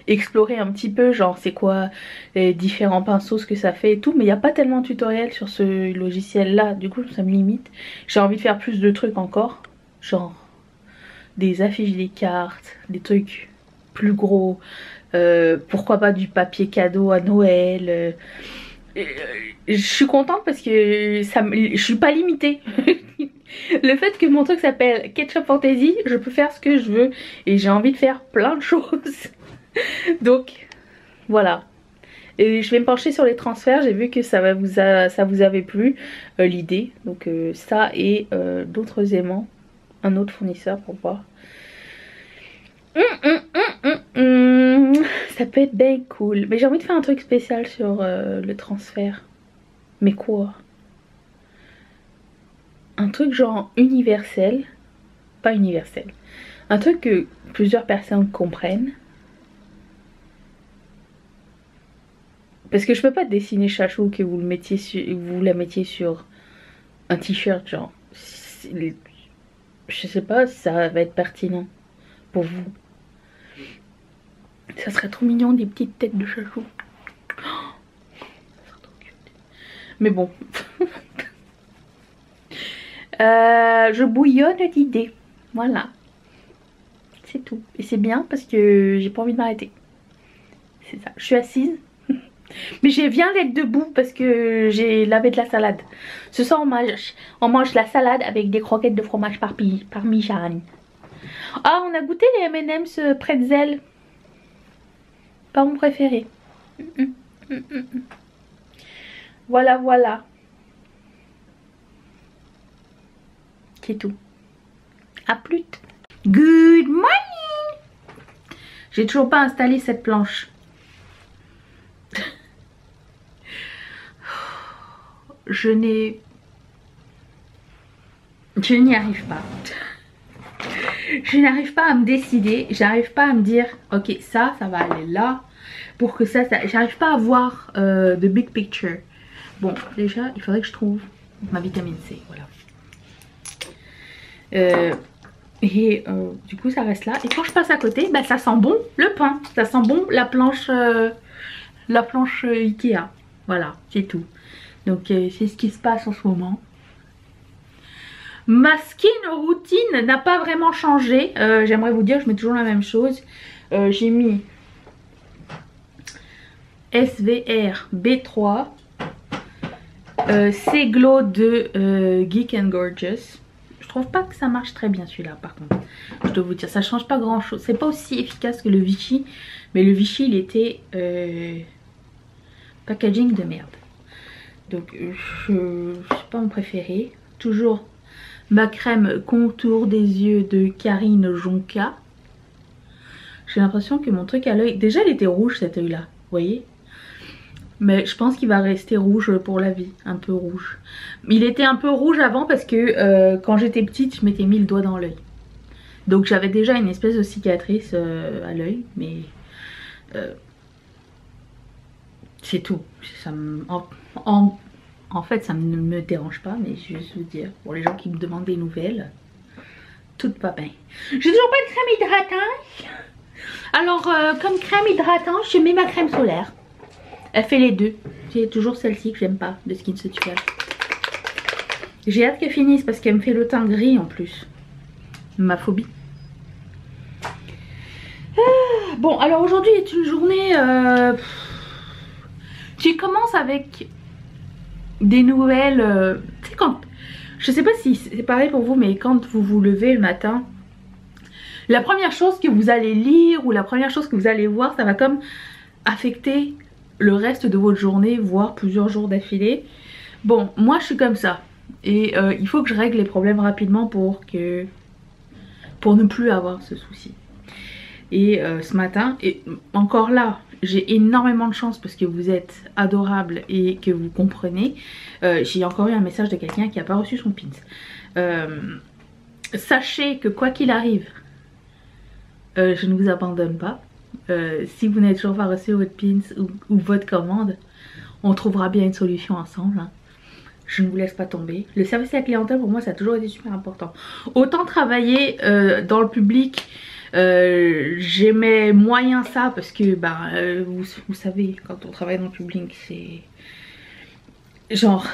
explorer un petit peu genre c'est quoi les différents pinceaux, ce que ça fait et tout, mais il n'y a pas tellement de tutoriels sur ce logiciel là, du coup ça me limite. J'ai envie de faire plus de trucs encore, genre des affiches des cartes, des trucs plus gros, pourquoi pas du papier cadeau à Noël. Je suis contente parce que je suis pas limitée. Le fait que mon truc s'appelle Ketchup Fantasy, je peux faire ce que je veux et j'ai envie de faire plein de choses. Donc voilà. Et je vais me pencher sur les transferts. J'ai vu que ça vous avait plu l'idée. Donc ça et d'autres aimants. Un autre fournisseur pour voir. Ça peut être bien cool. Mais j'ai envie de faire un truc spécial sur le transfert. Mais quoi? Un truc genre universel. Pas universel. Un truc que plusieurs personnes comprennent. Parce que je peux pas dessiner Chachou que vous la mettiez sur un t-shirt genre. Je sais pas si ça va être pertinent pour vous. Ça serait trop mignon des petites têtes de Chachou. Oh, ça serait trop cute. Mais bon. Je bouillonne d'idées. Voilà. C'est tout. Et c'est bien parce que j'ai pas envie de m'arrêter. C'est ça, je suis assise. Mais je viens d'être debout parce que j'ai lavé de la salade. Ce soir on mange la salade avec des croquettes de fromage parmigiane. Ah, on a goûté les M&M's pretzel. Pas mon préféré. Voilà, voilà. C'est tout. À plus. Good morning. J'ai toujours pas installé cette planche. Je n'y arrive pas. Je n'arrive pas à me décider. J'arrive pas à me dire ok, ça va aller là. Pour que ça j'arrive pas à voir the big picture. Bon, déjà il faudrait que je trouve ma vitamine C. Voilà. Du coup ça reste là. Et quand je passe à côté, bah, ça sent bon le pain. Ça sent bon la planche Ikea. Voilà, c'est tout. Donc c'est ce qui se passe en ce moment. Ma skin routine n'a pas vraiment changé. J'aimerais vous dire, je mets toujours la même chose. J'ai mis SVR B3, C-Glow de Geek and Gorgeous. Je trouve pas que ça marche très bien celui-là par contre. Je dois vous dire, ça change pas grand chose. C'est pas aussi efficace que le Vichy. Mais le Vichy il était packaging de merde. Donc c'est pas mon préféré. Toujours ma crème contour des yeux de Karine Jonka. J'ai l'impression que mon truc à l'œil, déjà il était rouge cet œil là, vous voyez. Mais je pense qu'il va rester rouge pour la vie, un peu rouge. Il était un peu rouge avant parce que quand j'étais petite je m'étais mis le doigt dans l'œil. Donc j'avais déjà une espèce de cicatrice à l'œil, mais c'est tout. Ça me... En fait ça ne me dérange pas, mais je veux juste vous dire, pour les gens qui me demandent des nouvelles, tout va bien. J'ai toujours pas de crème hydratante. Alors comme crème hydratante, je mets ma crème solaire. Elle fait les deux. C'est toujours celle-ci que j'aime pas de SkinCeuticals. J'ai hâte qu'elle finisse parce qu'elle me fait le teint gris en plus. Ma phobie. Bon, alors aujourd'hui est une journée qui commence avec des nouvelles. Tu sais, quand. Je sais pas si c'est pareil pour vous, mais quand vous vous levez le matin, la première chose que vous allez lire ou la première chose que vous allez voir, ça va comme affecter le reste de votre journée, voire plusieurs jours d'affilée. Bon, moi je suis comme ça. Et il faut que je règle les problèmes rapidement pour ne plus avoir ce souci. Et ce matin, et encore là, j'ai énormément de chance parce que vous êtes adorables et que vous comprenez. J'ai encore eu un message de quelqu'un qui n'a pas reçu son pins. Sachez que quoi qu'il arrive, je ne vous abandonne pas. Si vous n'avez toujours pas reçu votre pins ou votre commande, on trouvera bien une solution ensemble. Hein. Je ne vous laisse pas tomber. Le service à la clientèle pour moi ça a toujours été super important. Autant travailler dans le public, j'aimais moyen ça parce que bah, vous savez, quand on travaille dans le public c'est genre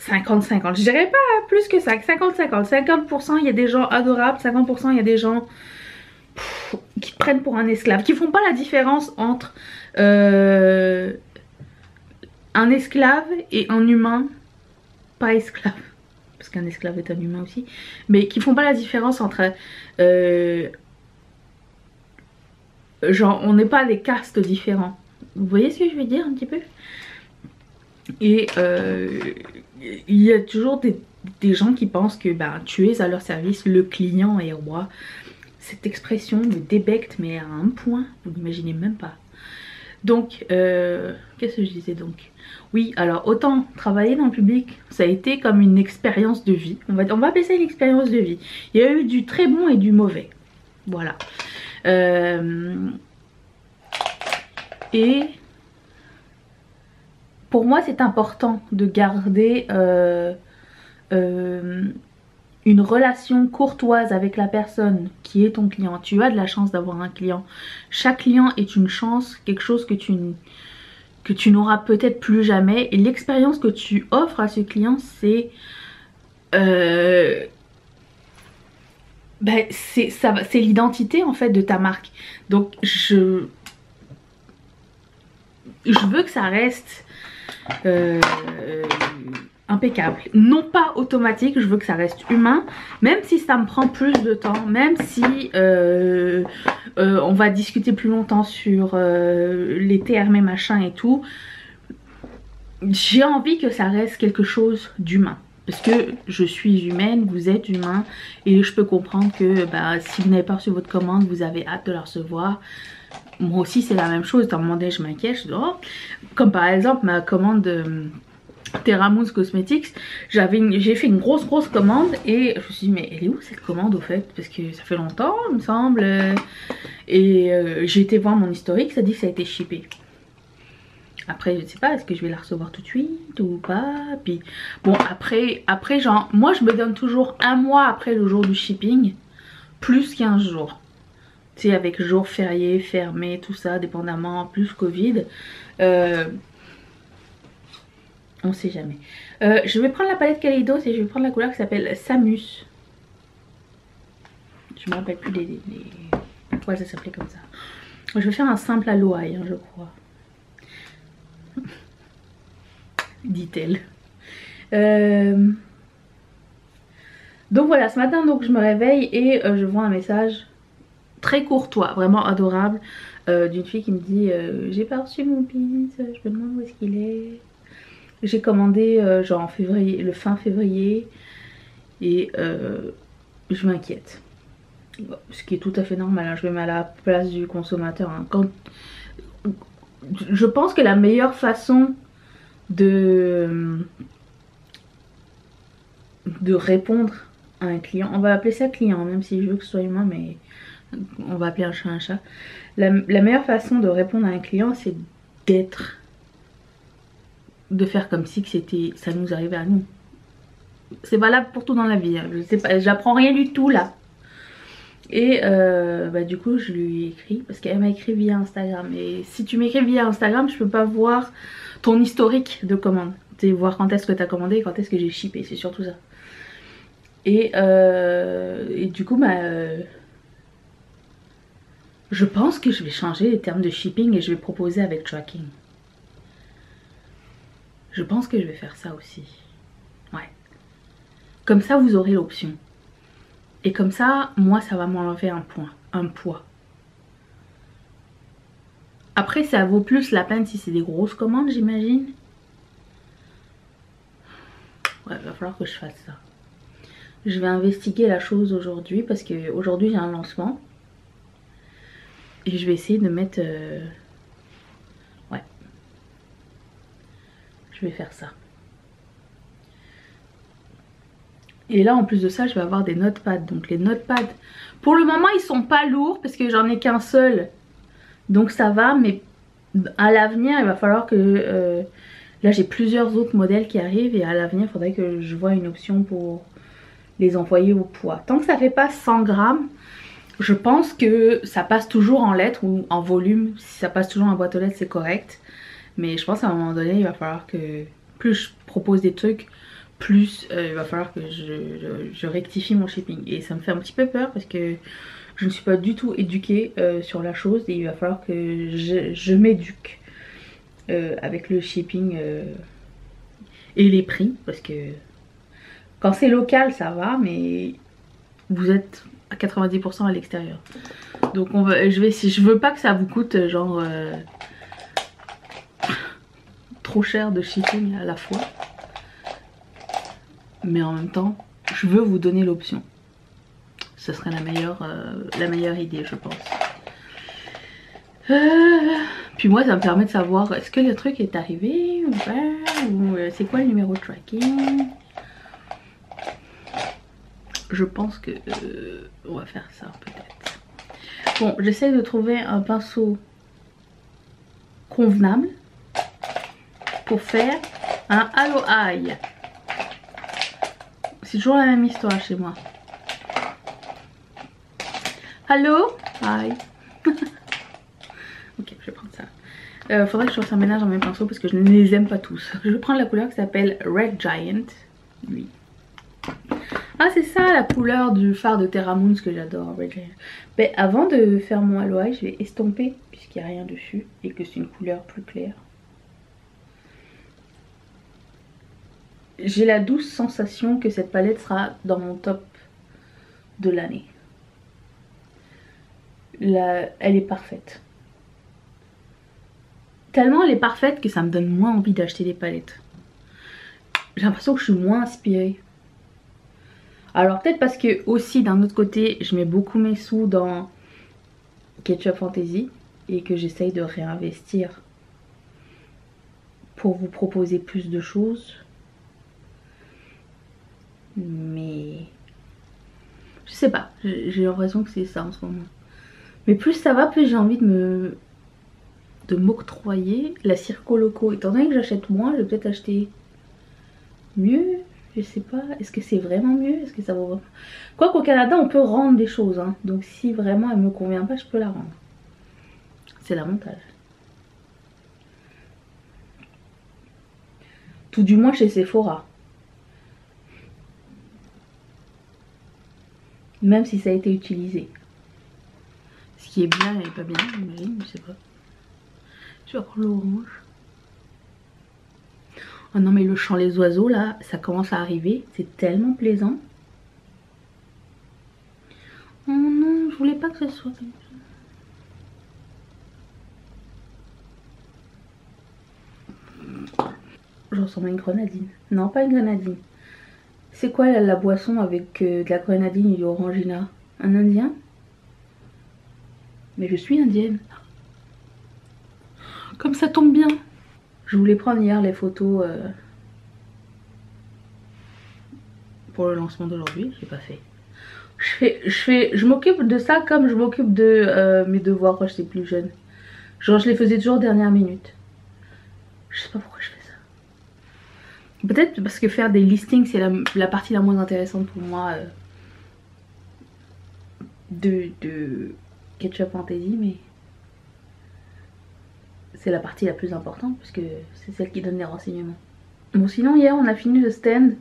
50-50. Je dirais pas plus que ça, 50-50. 50% il y a des gens adorables, 50% il y a des gens qui prennent pour un esclave, qui font pas la différence entre un esclave et un humain pas esclave, parce qu'un esclave est un humain aussi, mais qui font pas la différence entre genre on n'est pas des castes différents. Vous voyez ce que je veux dire un petit peu? Et il y a toujours des gens qui pensent que bah, tu es à leur service, le client est roi. Cette expression me débecte mais à un point, vous n'imaginez même pas. Donc, qu'est-ce que je disais donc? Oui, alors autant travailler dans le public, ça a été comme une expérience de vie. On va appeler ça une expérience de vie. Il y a eu du très bon et du mauvais. Voilà. Et pour moi, c'est important de garder une relation courtoise avec la personne qui est ton client. Tu as de la chance d'avoir un client. Chaque client est une chance, quelque chose que tu n'auras peut-être plus jamais. Et l'expérience que tu offres à ce client, c'est ben, c'est l'identité en fait de ta marque. Donc je veux que ça reste impeccable, non pas automatique, je veux que ça reste humain, même si ça me prend plus de temps, même si on va discuter plus longtemps sur les termes et machin et tout. J'ai envie que ça reste quelque chose d'humain. Parce que je suis humaine, vous êtes humain, et je peux comprendre que bah, si vous n'avez pas reçu votre commande, vous avez hâte de la recevoir. Moi aussi c'est la même chose, à un moment donné je m'inquiète, je dis oh. Comme par exemple ma commande de Terra Moons Cosmetics, j'ai fait une grosse commande et je me suis dit mais elle est où cette commande au fait, parce que ça fait longtemps il me semble, et j'ai été voir mon historique, ça dit que ça a été shippé. Après je ne sais pas, est-ce que je vais la recevoir tout de suite ou pas. Puis bon après genre moi je me donne toujours un mois après le jour du shipping, plus 15 jours. Tu sais, avec jours fériés, fermés, tout ça, dépendamment, plus Covid. On sait jamais. Je vais prendre la palette Kaleidos et je vais prendre la couleur qui s'appelle Samus. Je me rappelle plus pourquoi ça s'appelait comme ça. Je vais faire un simple aloe, hein, je crois. Dit-elle. Donc voilà, ce matin donc je me réveille et je vois un message très courtois, vraiment adorable, d'une fille qui me dit j'ai pas reçu mon pins, je me demande où est-ce qu'il est. J'ai commandé genre en février, le fin février, et je m'inquiète. Ce qui est tout à fait normal, hein. Je me mets à la place du consommateur, hein. Je pense que la meilleure façon de répondre à un client, on va appeler ça client même si je veux que ce soit humain, mais on va appeler un chat un chat. La meilleure façon de répondre à un client, c'est de faire comme si que ça nous arrivait à nous. C'est valable pour tout dans la vie, hein. Je sais pas, j'apprends rien du tout là. Et bah, du coup je lui ai écrit, parce qu'elle m'a écrit via Instagram, et si tu m'écris via Instagram je peux pas voir ton historique de commande, tu sais, voir quand est-ce que tu as commandé et quand est-ce que j'ai shippé, c'est surtout ça. Et du coup bah, je pense que je vais changer les termes de shipping et je vais proposer avec tracking. Je pense que je vais faire ça aussi. Ouais. Comme ça vous aurez l'option. Et comme ça, moi ça va m'enlever un poids. Après ça vaut plus la peine si c'est des grosses commandes, j'imagine. Ouais, il va falloir que je fasse ça. Je vais investiguer la chose aujourd'hui parce que aujourd'hui j'ai un lancement. Et je vais essayer de mettre... Ouais. Je vais faire ça. Et là en plus de ça je vais avoir des notepads. Donc les notepads pour le moment ils sont pas lourds parce que j'en ai qu'un seul. Donc ça va, mais à l'avenir il va falloir que... là j'ai plusieurs autres modèles qui arrivent et à l'avenir il faudrait que je voie une option pour les envoyer au poids. Tant que ça fait pas 100 grammes, je pense que ça passe toujours en lettres ou en volume. Si ça passe toujours en boîte aux lettres c'est correct. Mais je pense qu'à un moment donné il va falloir que plus je propose des trucs, plus il va falloir que je rectifie mon shipping. Et ça me fait un petit peu peur parce que je ne suis pas du tout éduquée sur la chose. Et il va falloir que je m'éduque avec le shipping et les prix. Parce que quand c'est local ça va, mais vous êtes à 90% à l'extérieur. Donc je veux pas que ça vous coûte genre trop cher de shipping à la fois. Mais en même temps, je veux vous donner l'option. Ce serait la meilleure idée, je pense. Puis moi, ça me permet de savoir est-ce que le truc est arrivé ou pas, ou c'est quoi le numéro de tracking. Je pense que on va faire ça peut-être. Bon, j'essaie de trouver un pinceau convenable pour faire un Halo Eye. C'est toujours la même histoire chez moi. Allô? Hi. Ok, je vais prendre ça. Faudrait que je fasse un ménage dans mes pinceaux parce que je ne les aime pas tous. Je vais prendre la couleur qui s'appelle Red Giant. Lui. Ah c'est ça la couleur du fard de Terra Moon, ce que j'adore. Mais avant de faire mon aloe, je vais estomper puisqu'il n'y a rien dessus et que c'est une couleur plus claire. J'ai la douce sensation que cette palette sera dans mon top de l'année. Elle est parfaite. Tellement elle est parfaite que ça me donne moins envie d'acheter des palettes. J'ai l'impression que je suis moins inspirée. Alors peut-être parce que aussi d'un autre côté je mets beaucoup mes sous dans Ketchup Fantasy et que j'essaye de réinvestir pour vous proposer plus de choses. Mais je sais pas, j'ai l'impression que c'est ça en ce moment. Mais plus ça va, plus j'ai envie de m'octroyer la Circo Loco. Étant donné que j'achète moins, je vais peut-être acheter mieux. Je sais pas, est-ce que c'est vraiment mieux? Est-ce que ça vaut... Quoi qu'au Canada on peut rendre des choses hein. Donc si vraiment elle me convient pas, je peux la rendre. C'est l'avantage. Tout du moins chez Sephora. Même si ça a été utilisé. Ce qui est bien et pas bien, j'imagine, je sais pas. Je vais prendre l'orange. Oh non mais le chant les oiseaux là, ça commence à arriver. C'est tellement plaisant. Oh non, je voulais pas que ce soit comme ça. Je ressemble à une grenadine. Non, pas une grenadine. C'est quoi la boisson avec de la grenadine et du orangina? Un indien? Mais je suis indienne. Comme ça tombe bien. Je voulais prendre hier les photos pour le lancement d'aujourd'hui. Je l'ai pas fait. Je m'occupe de ça comme je m'occupe de mes devoirs quand j'étais plus jeune. Genre je les faisais toujours dernière minute. Je sais pas pourquoi je fais ça. Peut-être parce que faire des listings c'est la partie la moins intéressante pour moi de Ketchup Fantasy, mais c'est la partie la plus importante parce que c'est celle qui donne les renseignements. Bon sinon hier on a fini le stand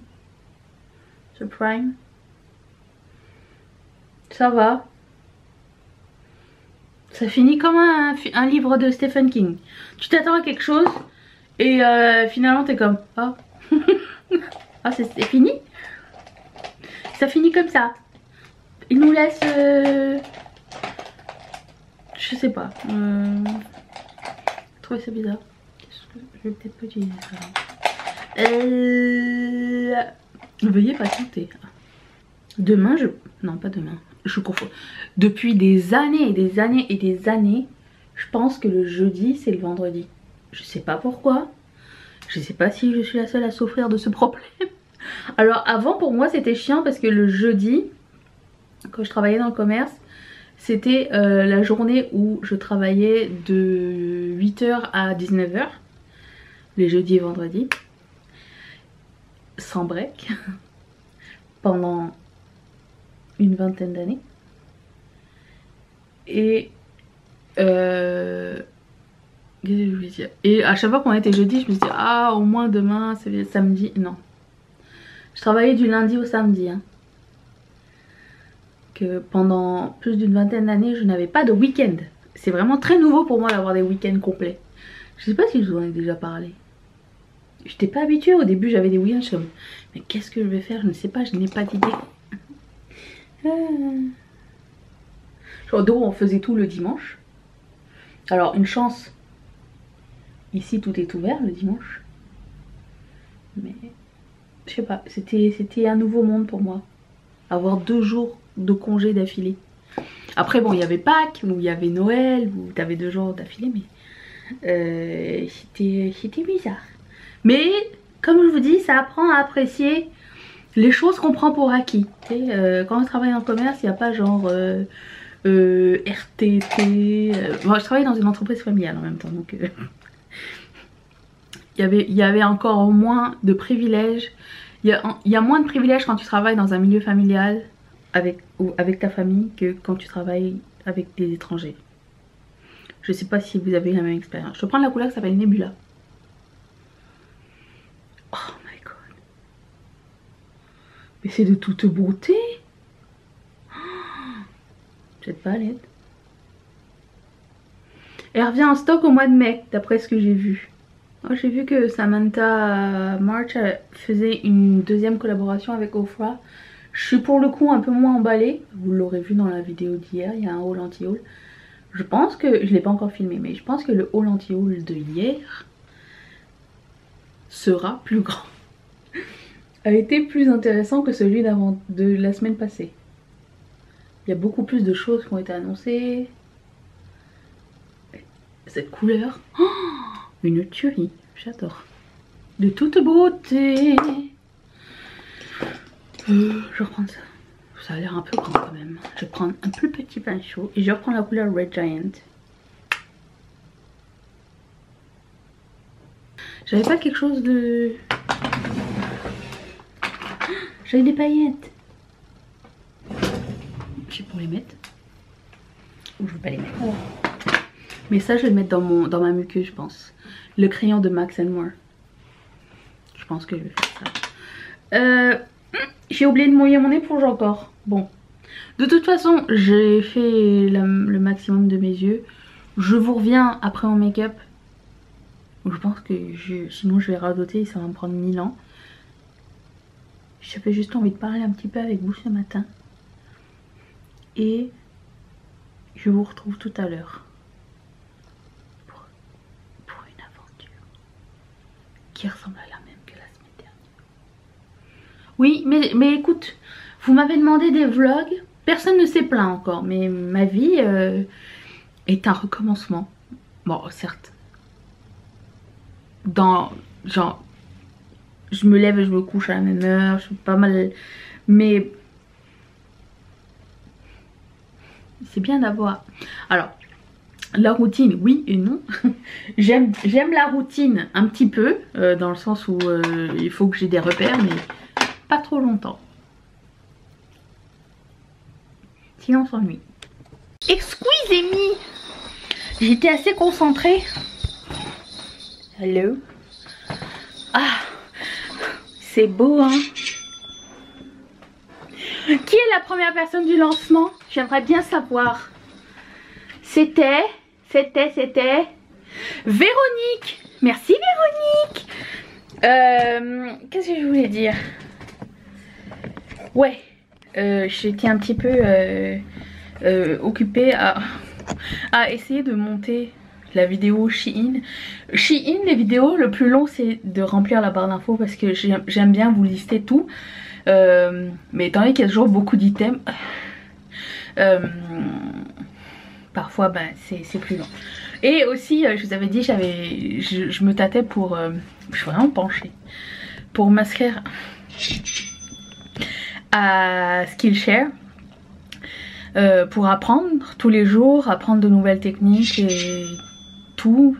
sur Prime. Ça va. Ça finit comme un livre de Stephen King. Tu t'attends à quelque chose et finalement t'es comme ah ah c'est fini. Ça finit comme ça. Il nous laisse je sais pas. Je trouvais ça bizarre. Je vais peut-être pas utiliser ça. Veuillez patienter. Demain non pas demain. Je confonds. Depuis des années et des années et des années, je pense que le jeudi c'est le vendredi. Je sais pas pourquoi. Je sais pas si je suis la seule à souffrir de ce problème. Alors avant pour moi c'était chiant parce que le jeudi, quand je travaillais dans le commerce, c'était la journée où je travaillais de 8h à 19h. Les jeudis et vendredis. Sans break. Pendant une vingtaine d'années. Et qu'est-ce que je voulais dire? Et à chaque fois qu'on était jeudi, je me disais ah au moins demain c'est samedi. Non. Je travaillais du lundi au samedi. Hein. Que pendant plus d'une vingtaine d'années, je n'avais pas de week-end. C'est vraiment très nouveau pour moi d'avoir des week-ends complets. Je sais pas si je vous en ai déjà parlé. Je n'étais pas habituée. Au début, j'avais des week-ends. Je suis comme, mais qu'est-ce que je vais faire? Je ne sais pas, je n'ai pas d'idée. Genre, donc, on faisait tout le dimanche. Alors, une chance. Ici, tout est ouvert le dimanche. Mais, je sais pas, c'était un nouveau monde pour moi. Avoir 2 jours de congé d'affilée. Après bon il y avait Pâques ou il y avait Noël où t'avais 2 jours d'affilée mais c'était bizarre. Mais comme je vous dis ça apprend à apprécier les choses qu'on prend pour acquis. Quand on travaille en commerce il n'y a pas genre RTT. Moi je travaille dans une entreprise familiale en même temps donc il y avait encore moins de privilèges. Il y a moins de privilèges quand tu travailles dans un milieu familial avec ta famille que quand tu travailles avec des étrangers. Je sais pas si vous avez la même expérience. Je vais prendre la couleur qui s'appelle Nebula. Oh my god. Mais c'est de toute beauté. Cette palette. Elle revient en stock au mois de mai, d'après ce que j'ai vu. J'ai vu que Samantha March faisait une deuxième collaboration avec Ofra. Je suis pour le coup un peu moins emballée. Vous l'aurez vu dans la vidéo d'hier, il y a un haul anti-haul. Je pense que, je ne l'ai pas encore filmé, mais je pense que le haul anti-haul de hier sera plus grand. A été plus intéressant que celui d'avant, de la semaine passée. Il y a beaucoup plus de choses qui ont été annoncées. Cette couleur, oh, une tuerie, j'adore. De toute beauté. Je vais reprendre ça. Ça a l'air un peu grand quand même. Je vais prendre un plus petit pinceau et je vais reprendre la couleur Red Giant. J'avais pas quelque chose de... J'avais des paillettes. Je sais pour les mettre. Ou je vais pas les mettre. Oh. Mais ça je vais le mettre dans ma muqueuse je pense. Le crayon de Max More. Je pense que je vais faire ça. J'ai oublié de mouiller mon éponge encore. Bon. De toute façon j'ai fait le maximum de mes yeux. Je vous reviens après mon make-up. Je pense que sinon je vais radoter et ça va me prendre 1000 ans. J'avais juste envie de parler un petit peu avec vous ce matin. Et je vous retrouve tout à l'heure. Pour une aventure qui ressemble à la même que la semaine dernière. Oui, mais écoute, vous m'avez demandé des vlogs. Personne ne s'est plaint encore, mais ma vie est un recommencement. Bon, certes. Genre, je me lève et je me couche à la même heure, je suis pas mal... Mais... c'est bien d'avoir... Alors, la routine, oui et non. J'aime la routine un petit peu, dans le sens où il faut que j'ai des repères, mais pas trop longtemps. Sinon on s'ennuie. Excusez-moi, j'étais assez concentrée. Hello. Ah, c'est beau hein. Qui est la première personne du lancement? J'aimerais bien savoir. C'était Véronique. Merci Véronique. Qu'est-ce que je voulais dire? Ouais, j'étais un petit peu occupée à essayer de monter la vidéo Shein. Shein, les vidéos, le plus long c'est de remplir la barre d'infos parce que j'aime bien vous lister tout. Mais étant donné qu'il y a toujours beaucoup d'items, parfois ben, c'est plus long. Et aussi, je vous avais dit, je me tâtais pour... je suis vraiment penchée. Pour m'inscrire à Skillshare. Pour apprendre tous les jours, apprendre de nouvelles techniques et tout.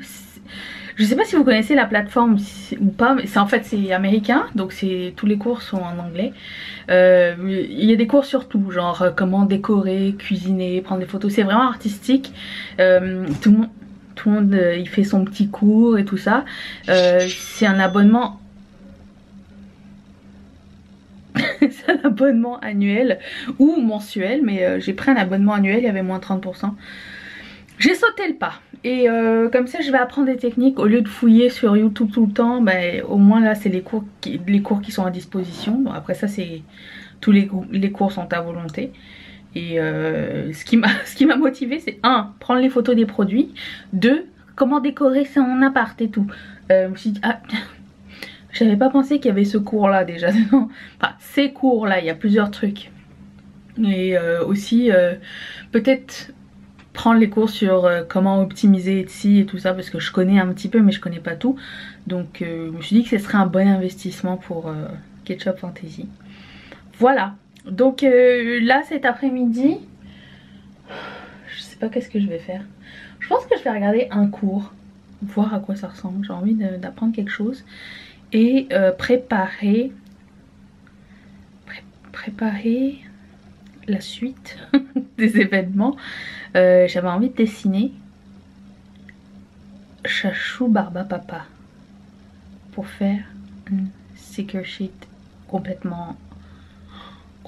Je sais pas si vous connaissez la plateforme ou pas, mais en fait c'est américain, donc tous les cours sont en anglais. Il y a des cours sur tout, genre comment décorer, cuisiner, prendre des photos, c'est vraiment artistique. Tout le monde il fait son petit cours et tout ça. C'est un abonnement. C'est un abonnement annuel ou mensuel, mais j'ai pris un abonnement annuel, il y avait moins 30%. J'ai sauté le pas et comme ça je vais apprendre des techniques au lieu de fouiller sur YouTube tout le temps. Ben, au moins là c'est les cours qui sont à disposition. Bon, après ça c'est tous les cours sont à volonté. Et ce qui m'a motivé c'est 1. Prendre les photos des produits. 2. Comment décorer son appart et tout. Je me suis dit ah, j'avais pas pensé qu'il y avait ce cours là déjà. Enfin ces cours là, il y a plusieurs trucs. Et aussi peut-être prendre les cours sur comment optimiser Etsy et tout ça, parce que je connais un petit peu mais je connais pas tout. Donc je me suis dit que ce serait un bon investissement pour Ketchup Fantasy. Voilà, donc là cet après-midi, je sais pas qu'est-ce que je vais faire. Je pense que je vais regarder un cours, voir à quoi ça ressemble. J'ai envie d'apprendre quelque chose et préparer la suite des événements. J'avais envie de dessiner Chachou Barba Papa pour faire une sticker sheet complètement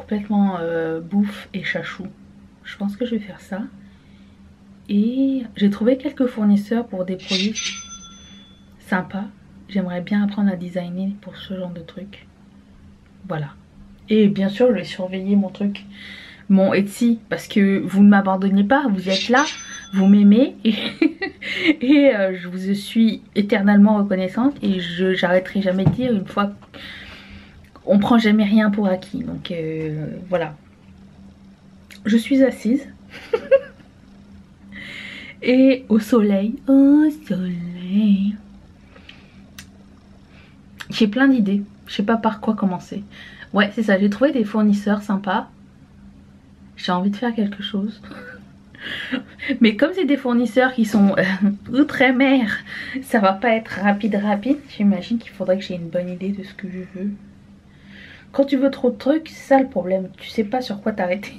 complètement bouffe et chachou. Je pense que je vais faire ça. Et j'ai trouvé quelques fournisseurs pour des produits sympas. J'aimerais bien apprendre à designer pour ce genre de truc. Voilà. Et bien sûr, je vais surveiller mon truc, mon Etsy, parce que vous ne m'abandonnez pas, vous êtes là, vous m'aimez et, je vous suis éternellement reconnaissante et j'arrêterai jamais de dire une fois on prend jamais rien pour acquis. Donc voilà. Je suis assise et au soleil, j'ai plein d'idées, je sais pas par quoi commencer. Ouais, c'est ça, j'ai trouvé des fournisseurs sympas. J'ai envie de faire quelque chose. Mais comme c'est des fournisseurs qui sont outre-mer, ça va pas être rapide. J'imagine qu'il faudrait que j'ai une bonne idée de ce que je veux. Quand tu veux trop de trucs, c'est ça le problème. Tu sais pas sur quoi t'arrêter.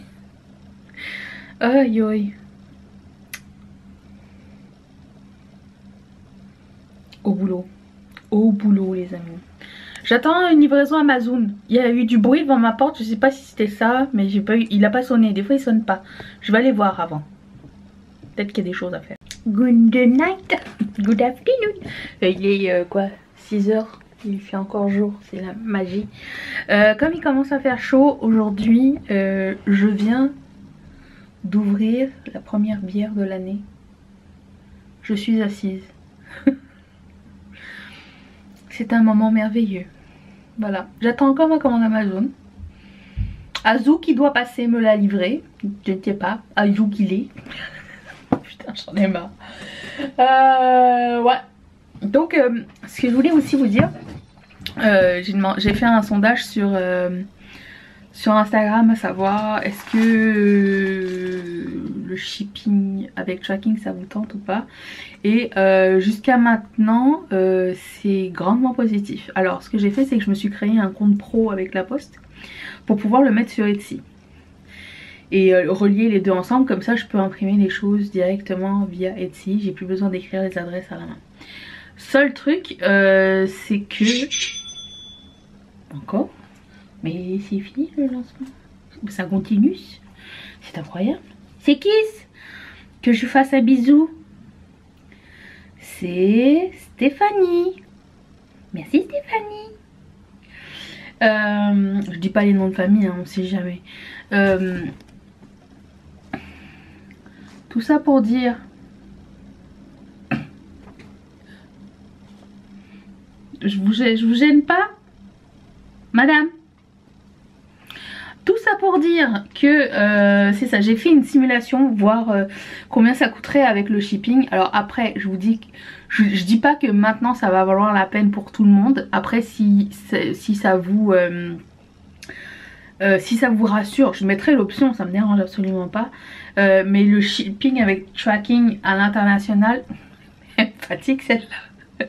Aïe aïe. Au boulot. Au boulot les amis. J'attends une livraison Amazon. Il y a eu du bruit devant ma porte. Je sais pas si c'était ça, mais j'ai pas eu. Il a pas sonné. Des fois il sonne pas. Je vais aller voir avant. Peut-être qu'il y a des choses à faire. Good night. Good afternoon. Il est quoi 6 h. Il fait encore jour. C'est la magie. Comme il commence à faire chaud aujourd'hui, je viens d'ouvrir la première bière de l'année. Je suis assise. C'est un moment merveilleux. Voilà. J'attends encore ma commande Amazon. Azou qui doit passer me l'a livré. Je ne sais pas. Azou qu'il est. Putain, j'en ai marre. Ouais. Donc, ce que je voulais aussi vous dire, j'ai fait un sondage sur Instagram à savoir est-ce que le shipping avec tracking ça vous tente ou pas. Et jusqu'à maintenant c'est grandement positif. Alors ce que j'ai fait c'est que je me suis créé un compte pro avec la poste pour pouvoir le mettre sur Etsy et relier les deux ensemble, comme ça je peux imprimer les choses directement via Etsy, j'ai plus besoin d'écrire les adresses à la main. Seul truc c'est que encore, mais c'est fini le lancement, ça continue, c'est incroyable. C'est qui que je fasse un bisou? C'est Stéphanie. Merci Stéphanie. Je dis pas les noms de famille, hein, on sait jamais. Tout ça pour dire je vous gêne pas, madame? Tout ça pour dire que c'est ça, j'ai fait une simulation, voir combien ça coûterait avec le shipping. Alors après, je vous dis, je dis pas que maintenant ça va valoir la peine pour tout le monde. Après, si ça vous rassure, je mettrai l'option, ça me dérange absolument pas. Mais le shipping avec tracking à l'international, elle me fatigue celle-là.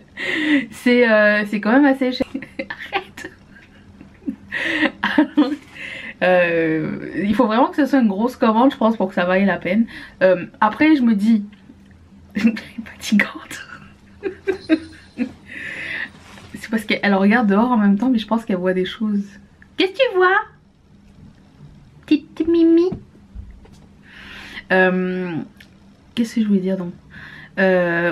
C'est quand même assez cher. Arrête. Alors, il faut vraiment que ce soit une grosse commande je pense pour que ça vaille la peine. Après je me dis fatigante. C'est parce qu'elle regarde dehors en même temps mais je pense qu'elle voit des choses. Qu'est-ce que tu vois petite Mimi? Qu'est-ce que je voulais dire donc?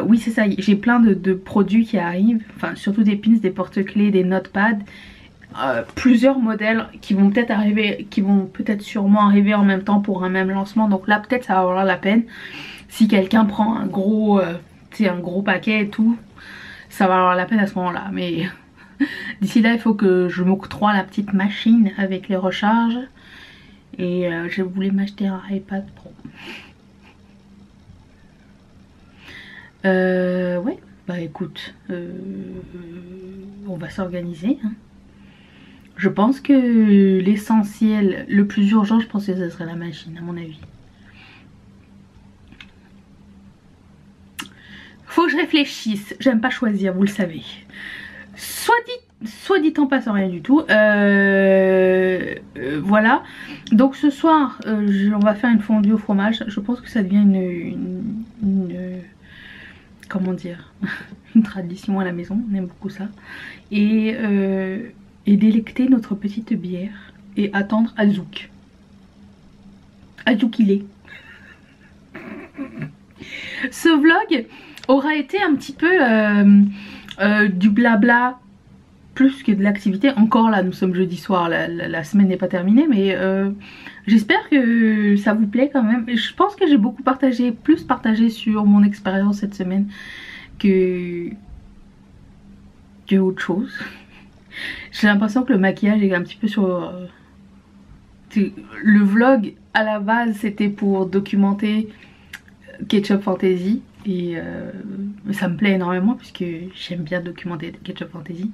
Oui c'est ça, j'ai plein de produits qui arrivent, enfin surtout des pins, des porte-clés, des notepads. Plusieurs modèles qui vont peut-être arriver, qui vont peut-être sûrement arriver en même temps pour un même lancement. Donc là peut-être ça va valoir la peine. Si quelqu'un prend un gros paquet et tout, ça va valoir la peine à ce moment là. Mais d'ici là il faut que je m'octroie la petite machine avec les recharges. Et je voulais m'acheter un iPad Pro. Ouais, bah écoute, on va s'organiser hein. Je pense que l'essentiel, le plus urgent, je pense que ce serait la machine, à mon avis. Faut que je réfléchisse. J'aime pas choisir, vous le savez. Soit dit en passant, rien du tout. Voilà. Donc ce soir, on va faire une fondue au fromage. Je pense que ça devient une comment dire, une tradition à la maison. On aime beaucoup ça. Et délecter notre petite bière. et attendre Azouk. Azouk il est. Ce vlog aura été un petit peu du blabla plus que de l'activité. Encore là, nous sommes jeudi soir, la semaine n'est pas terminée, mais j'espère que ça vous plaît quand même. Et je pense que j'ai beaucoup partagé, plus partagé sur mon expérience cette semaine que autre chose. J'ai l'impression que le maquillage est un petit peu sur... le vlog à la base c'était pour documenter Ketchup Fantasy et ça me plaît énormément puisque j'aime bien documenter Ketchup Fantasy.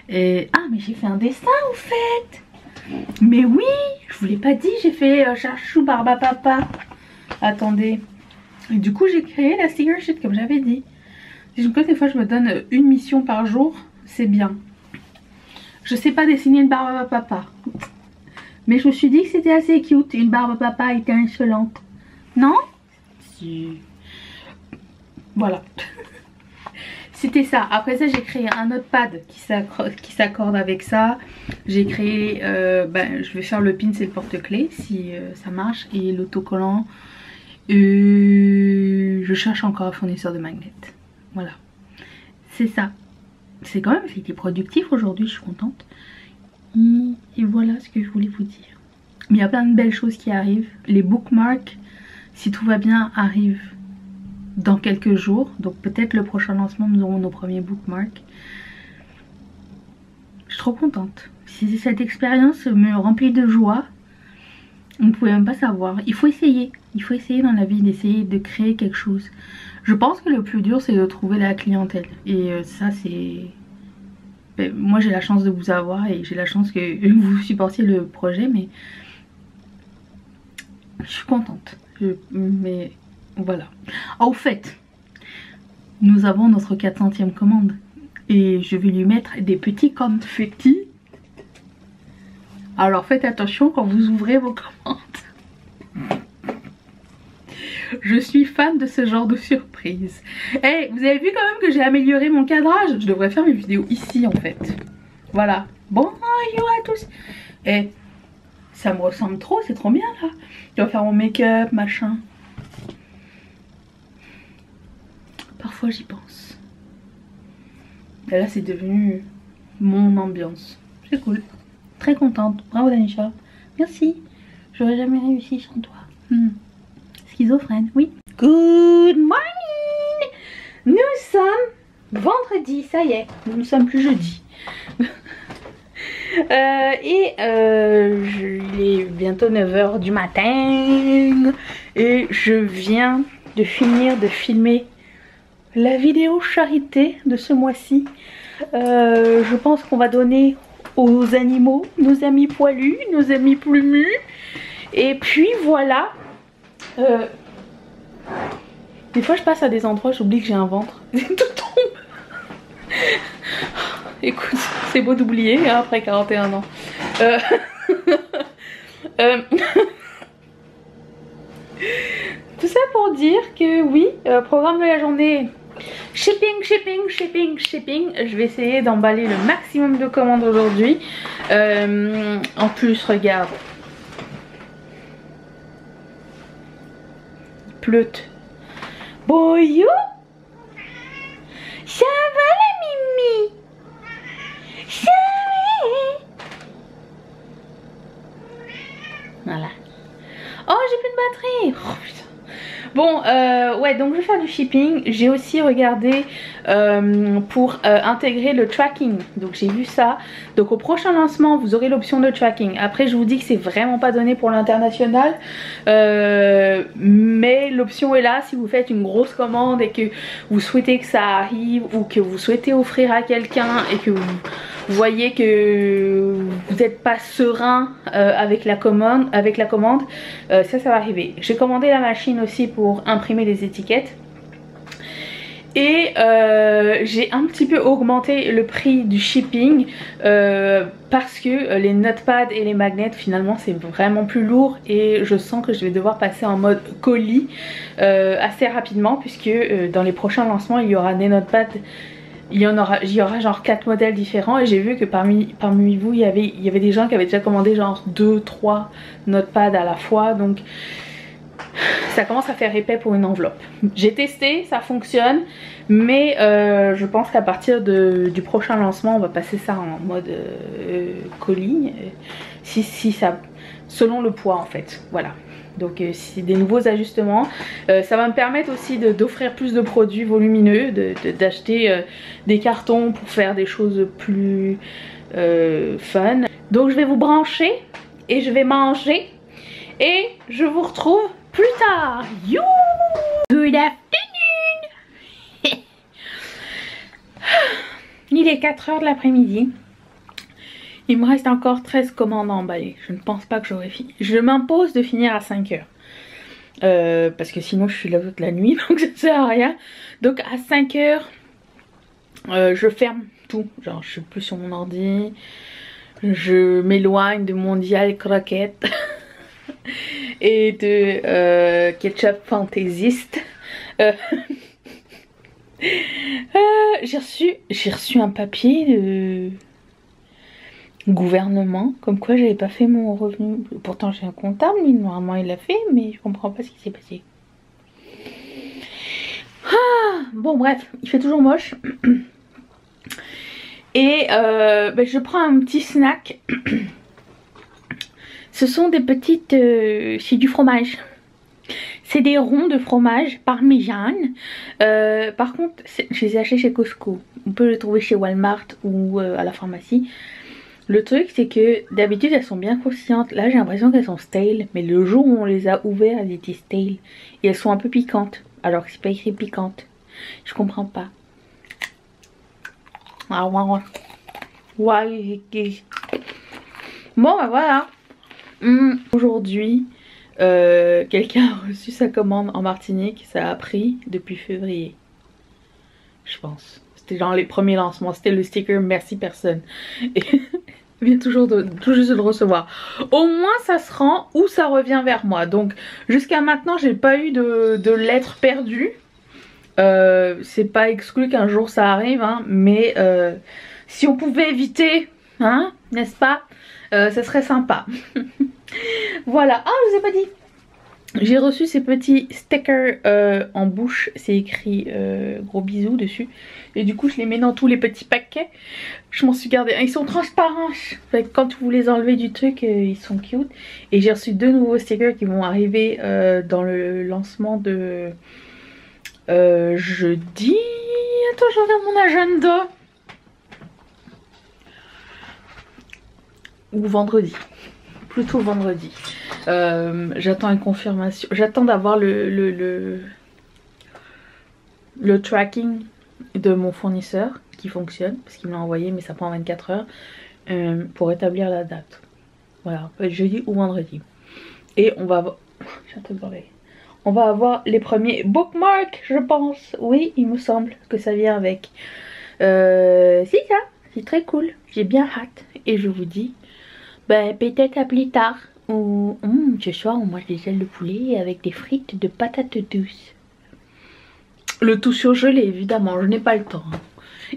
Et ah mais j'ai fait un dessin au fait. Mais oui, je vous l'ai pas dit, j'ai fait Chachou Barba Papa. Attendez. Et du coup j'ai créé la sticker sheet comme j'avais dit. Donc des fois je me donne une mission par jour, c'est bien. Je sais pas dessiner une barbe à papa. Mais je me suis dit que c'était assez cute, une barbe à papa était insolente. Non? Si. Voilà. C'était ça. Après ça j'ai créé un notepad qui s'accorde avec ça. J'ai créé, je vais faire le pin et le porte-clés si ça marche. Et l'autocollant. Je cherche encore un fournisseur de magnets. Voilà. C'est ça. C'est quand même été productif aujourd'hui, je suis contente. Et voilà ce que je voulais vous dire. Mais il y a plein de belles choses qui arrivent. Les bookmarks, si tout va bien, arrivent dans quelques jours. Donc peut-être le prochain lancement, nous aurons nos premiers bookmarks. Je suis trop contente. Si cette expérience me remplit de joie, on ne pouvait même pas savoir. Il faut essayer. Il faut essayer dans la vie d'essayer de créer quelque chose. Je pense que le plus dur c'est de trouver la clientèle. Et ça c'est... moi j'ai la chance de vous avoir et j'ai la chance que vous supportiez le projet. Mais je suis contente. Mais voilà. Ah, au fait, nous avons notre 400e commande. Et je vais lui mettre des petits confettis. Alors faites attention quand vous ouvrez vos commandes. Je suis fan de ce genre de surprise. Hey, vous avez vu quand même que j'ai amélioré mon cadrage. Je devrais faire mes vidéos ici en fait. Voilà. Bonjour à tous. Et ça me ressemble trop, c'est trop bien là. Je dois faire mon make-up, machin. Parfois j'y pense. Et là c'est devenu mon ambiance. C'est cool. Très contente. Bravo Danisha. Merci. J'aurais jamais réussi sans toi. Schizophrène, oui. Good morning. Nous sommes vendredi, ça y est. Nous ne sommes plus jeudi. Il est bientôt 9 h du matin. Et je viens de finir de filmer la vidéo charité de ce mois-ci. Je pense qu'on va donner aux animaux, nos amis poilus, nos amis plumus. Et puis voilà. Des fois je passe à des endroits, j'oublie que j'ai un ventre. Tout tombe. Écoute, c'est beau d'oublier hein, après 41 ans. Tout ça pour dire que oui, programme de la journée. Shipping. Je vais essayer d'emballer le maximum de commandes aujourd'hui. En plus, regarde. Pleute. Boyou, ça va la Mimi? Ça va? Voilà. Oh, j'ai plus de batterie. Oh putain. Bon, ouais, donc je vais faire du shipping. J'ai aussi regardé pour intégrer le tracking. Donc j'ai vu ça. Donc au prochain lancement, vous aurez l'option de tracking. Après, je vous dis que c'est vraiment pas donné pour l'international. Mais l'option est là si vous faites une grosse commande et que vous souhaitez que ça arrive ou que vous souhaitez offrir à quelqu'un et que vous voyez que vous n'êtes pas serein avec la commande, ça va arriver. J'ai commandé la machine aussi pour imprimer les étiquettes. Et j'ai un petit peu augmenté le prix du shipping parce que les notepads et les magnets finalement c'est vraiment plus lourd et je sens que je vais devoir passer en mode colis assez rapidement puisque dans les prochains lancements il y aura des notepads, il y aura genre 4 modèles différents et j'ai vu que parmi vous il y avait des gens qui avaient déjà commandé genre 2-3 notepads à la fois, donc ça commence à faire épais pour une enveloppe. J'ai testé, ça fonctionne, mais je pense qu'à partir du prochain lancement on va passer ça en mode colis, si ça, selon le poids en fait, voilà. Donc c'est des nouveaux ajustements, ça va me permettre aussi d'offrir plus de produits volumineux, d'acheter des cartons pour faire des choses plus fun. Donc je vais vous brancher et je vais manger et je vous retrouve plus tard. You! Good afternoon! Il est 4 h de l'après-midi. Il me reste encore 13 commandes à emballer. Je ne pense pas que j'aurai fini. Je m'impose de finir à 5 h. Parce que sinon je suis là toute la nuit, donc ça ne sert à rien. Donc à 5 h, je ferme tout. Genre je suis plus sur mon ordi. Je m'éloigne de Mondial Croquette et de Ketchup Fantaisiste. J'ai reçu un papier de gouvernement comme quoi j'avais pas fait mon revenu. Pourtant j'ai un comptable, lui normalement il l'a fait, mais je comprends pas ce qui s'est passé. Bon bref, il fait toujours moche. Et je prends un petit snack. Ce sont des petites... c'est du fromage. C'est des ronds de fromage parmesan. Par contre, je les ai achetés chez Costco. On peut les trouver chez Walmart ou à la pharmacie. Le truc c'est que d'habitude elles sont bien croustillantes. Là j'ai l'impression qu'elles sont stale. Mais le jour où on les a ouvertes, elles étaient stale. Et elles sont un peu piquantes. Alors que c'est pas écrit piquante. Je comprends pas. Ah ouais. Bon bah voilà. Aujourd'hui quelqu'un a reçu sa commande en Martinique. Ça a pris depuis février, je pense. C'était genre les premiers lancements. C'était le sticker merci personne. Et vient tout juste de le recevoir. Au moins ça se rend ou ça revient vers moi. Donc jusqu'à maintenant j'ai pas eu de lettres perdues. C'est pas exclu qu'un jour ça arrive, hein, mais si on pouvait éviter, hein, n'est-ce pas, ça serait sympa. Voilà. Ah, je vous ai pas dit. J'ai reçu ces petits stickers en bouche. C'est écrit gros bisous dessus. Et du coup je les mets dans tous les petits paquets. Je m'en suis gardé. Ils sont transparents. Fait que quand vous les enlevez du truc, ils sont cute. Et j'ai reçu 2 nouveaux stickers qui vont arriver dans le lancement de jeudi. Attends, je regarde mon agenda. Ou vendredi. Plutôt vendredi. J'attends une confirmation. J'attends d'avoir le tracking de mon fournisseur qui fonctionne. Parce qu'il me l'a envoyé mais ça prend 24 heures. Pour établir la date. Voilà. Jeudi ou vendredi. Et on va avoir... On va avoir les premiers bookmarks, je pense. Oui, il me semble que ça vient avec. C'est ça. C'est très cool. J'ai bien hâte. Et je vous dis, ben, peut-être à plus tard. Ou ce soir, on mange des ailes de poulet avec des frites de patates douces. Le tout surgelé, évidemment. Je n'ai pas le temps.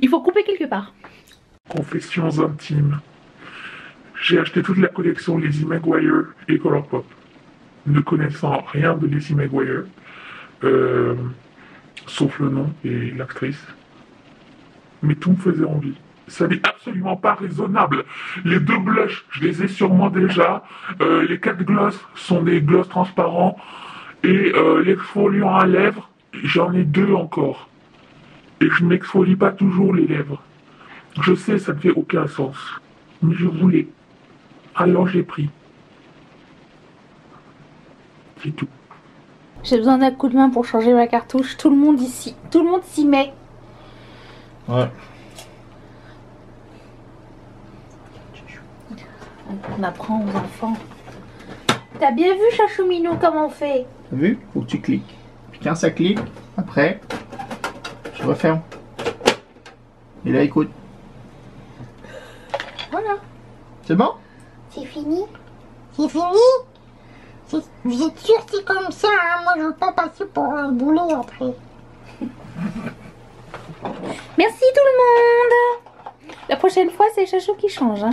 Il faut couper quelque part. Confessions intimes. J'ai acheté toute la collection Lizzie McGuire et Colourpop. Ne connaissant rien de Lizzie McGuire, sauf le nom et l'actrice. Mais tout me faisait envie. Ça n'est absolument pas raisonnable. Les 2 blushs, je les ai sûrement déjà. Les 4 glosses sont des glosses transparents. Et l'exfoliant à lèvres, j'en ai 2 encore. Et je m'exfolie pas toujours les lèvres. Je sais, ça ne fait aucun sens. Mais je voulais. Alors j'ai pris. C'est tout. J'ai besoin d'un coup de main pour changer ma cartouche. Tout le monde ici, tout le monde s'y met. Ouais. On apprend aux enfants. T'as bien vu, Chachouminou, comment on fait? T'as vu? Faut que tu cliques. Puis quand ça clique, après, je referme. Et là, écoute. Voilà. C'est bon? C'est fini? C'est fini? Vous êtes sûr que c'est comme ça, hein? Moi je veux pas passer pour un boulet après. Merci tout le monde. La prochaine fois, c'est Chachou qui change. Hein.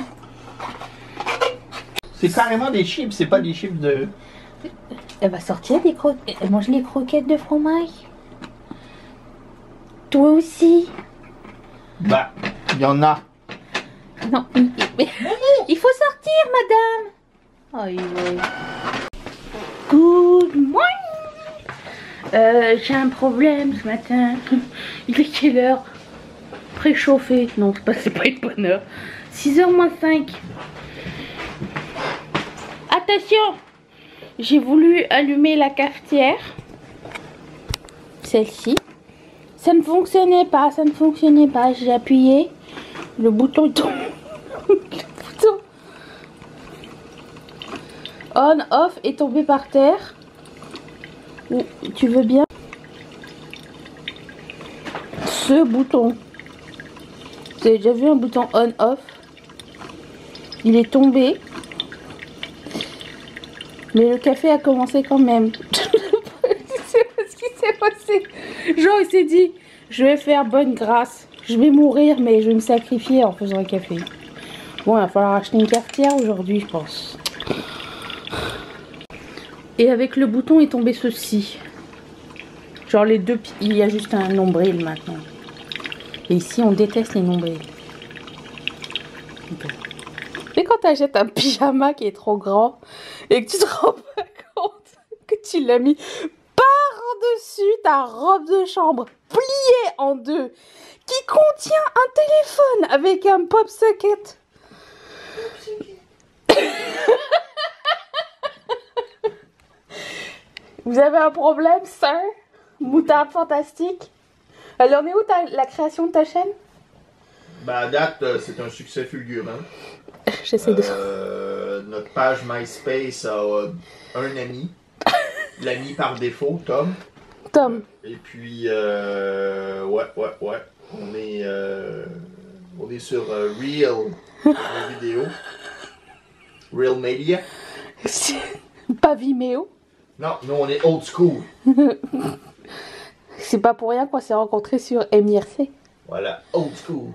C'est carrément des chips, c'est pas des chips de... Elle va sortir des croquettes. Elle mange les croquettes de fromage. Toi aussi. Bah, il y en a. Non, mais il faut sortir, madame. Aïe, aïe. Good morning. J'ai un problème ce matin. Il est quelle heure? Préchauffé. Non, c'est pas une bonne heure. 6h moins 5. Attention. J'ai voulu allumer la cafetière. Celle-ci. Ça ne fonctionnait pas, J'ai appuyé. Le bouton est tombé. Le bouton on-off est tombé par terre. Tu veux bien? Ce bouton. Vous avez déjà vu un bouton on-off? Il est tombé. Mais le café a commencé quand même. Je sais pas ce qui s'est passé. Genre il s'est dit, je vais faire bonne grâce. Je vais mourir mais je vais me sacrifier en faisant un café. Bon, il va falloir acheter une cafetière aujourd'hui je pense. Et avec le bouton est tombé ceci. Genre les deux, il y a juste un nombril maintenant. Et ici on déteste les nombrils. Mais quand tu achètes un pyjama qui est trop grand et que tu te rends pas compte que tu l'as mis par-dessus ta robe de chambre pliée en deux qui contient un téléphone avec un pop socket. Vous avez un problème, sir? Moutarde fantastique. Elle en est où la création de ta chaîne? Bah à date, c'est un succès fulgurant. J'essaie de... Notre page MySpace a un ami. L'ami par défaut, Tom. Tom. Et puis, ouais. On est sur Real vidéo. Real Media. Pas Vimeo. Non, nous on est old school. C'est pas pour rien qu'on s'est rencontrés sur MIRC. Voilà, old school.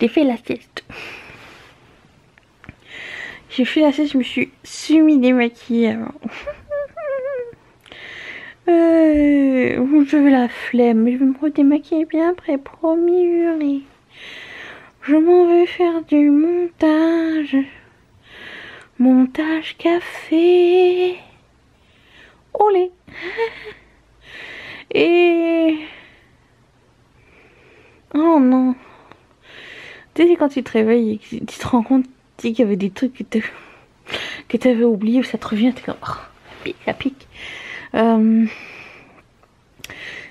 J'ai fait la sieste. J'ai fait la sieste, je me suis semi-démaquillée avant. J'avais la flemme, je vais me redémaquiller bien après, promis, juré. Je m'en vais faire du montage. Montage café. Olé. Et... oh non. Tu sais, quand tu te réveilles et que tu te rends compte qu'il y avait des trucs que tu avais oublié, ça te revient, t'es comme, oh, ça pique.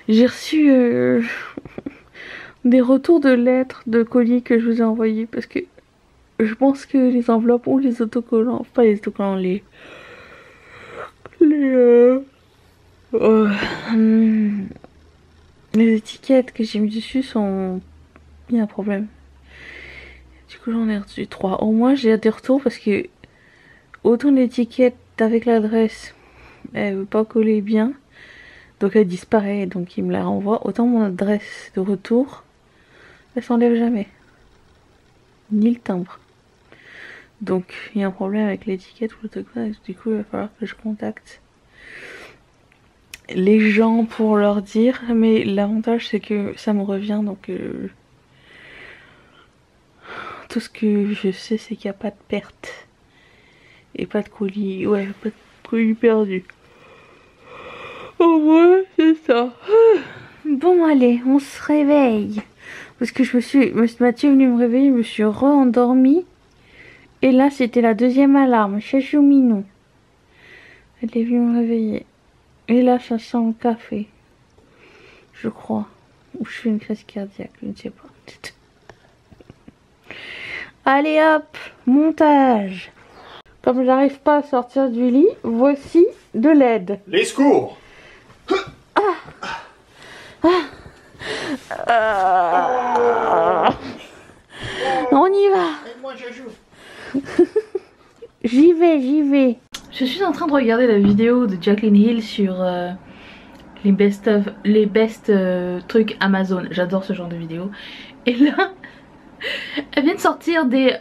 J'ai reçu des retours de lettres, de colis que je vous ai envoyés parce que je pense que les enveloppes ou les autocollants, pas les autocollants, les étiquettes que j'ai mis dessus sont... Il y a un problème. Du coup j'en ai reçu 3. Au moins j'ai des retours parce que autant l'étiquette avec l'adresse elle veut pas coller bien, donc elle disparaît, donc il me la renvoie. Autant mon adresse de retour elle s'enlève jamais, ni le timbre. Donc il y a un problème avec l'étiquette ou le truc là. Du coup il va falloir que je contacte les gens pour leur dire, mais l'avantage c'est que ça me revient, donc tout ce que je sais c'est qu'il n'y a pas de perte et pas de colis, ouais, pas de colis perdu. Au moins c'est ça. Bon allez, on se réveille parce que Mathieu est venu me réveiller, je me suis re-endormie et là c'était la deuxième alarme, chachou minou, elle est venue me réveiller. Et là, ça sent le café. Je crois. Ou je fais une crise cardiaque, je ne sais pas. Allez hop, montage. Comme j'arrive pas à sortir du lit, voici de l'aide. Les secours! On y va. Moi, je joue. J'y vais. Je suis en train de regarder la vidéo de Jaclyn Hill sur les best trucs Amazon. J'adore ce genre de vidéo. Et là, elle vient de sortir des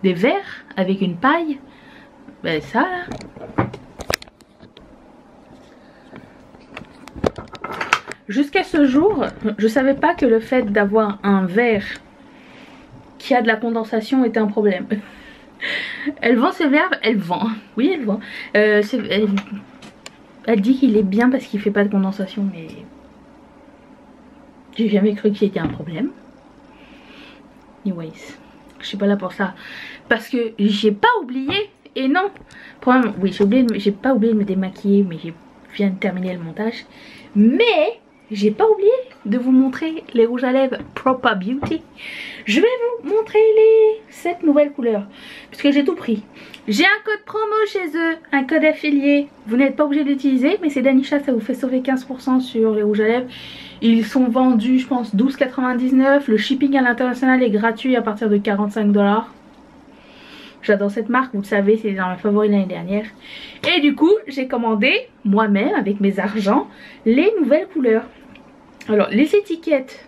verres avec une paille. Ben ça là. Jusqu'à ce jour, je savais pas que le fait d'avoir un verre qui a de la condensation était un problème. Elle vend ce verre, elle vend. Oui, elle vend. Elle dit qu'il est bien parce qu'il fait pas de condensation, mais j'ai jamais cru qu'il y ait un problème. Anyways, je suis pas là pour ça. Parce que j'ai pas oublié. Et non. Problème, oui, j'ai pas oublié de me démaquiller, mais j'ai viens de terminer le montage. Mais j'ai pas oublié de vous montrer les rouges à lèvres Propa Beauty. Je vais vous montrer les 7 nouvelles couleurs puisque j'ai tout pris. J'ai un code promo chez eux, un code affilié. Vous n'êtes pas obligé d'utiliser, mais c'est Danisha, ça vous fait sauver 15% sur les rouges à lèvres. Ils sont vendus, je pense, 12,99 €. Le shipping à l'international est gratuit à partir de 45 $. J'adore cette marque, vous le savez, c'est dans mes favoris l'année dernière. Et du coup, j'ai commandé moi-même avec mes argents les nouvelles couleurs. Alors, les étiquettes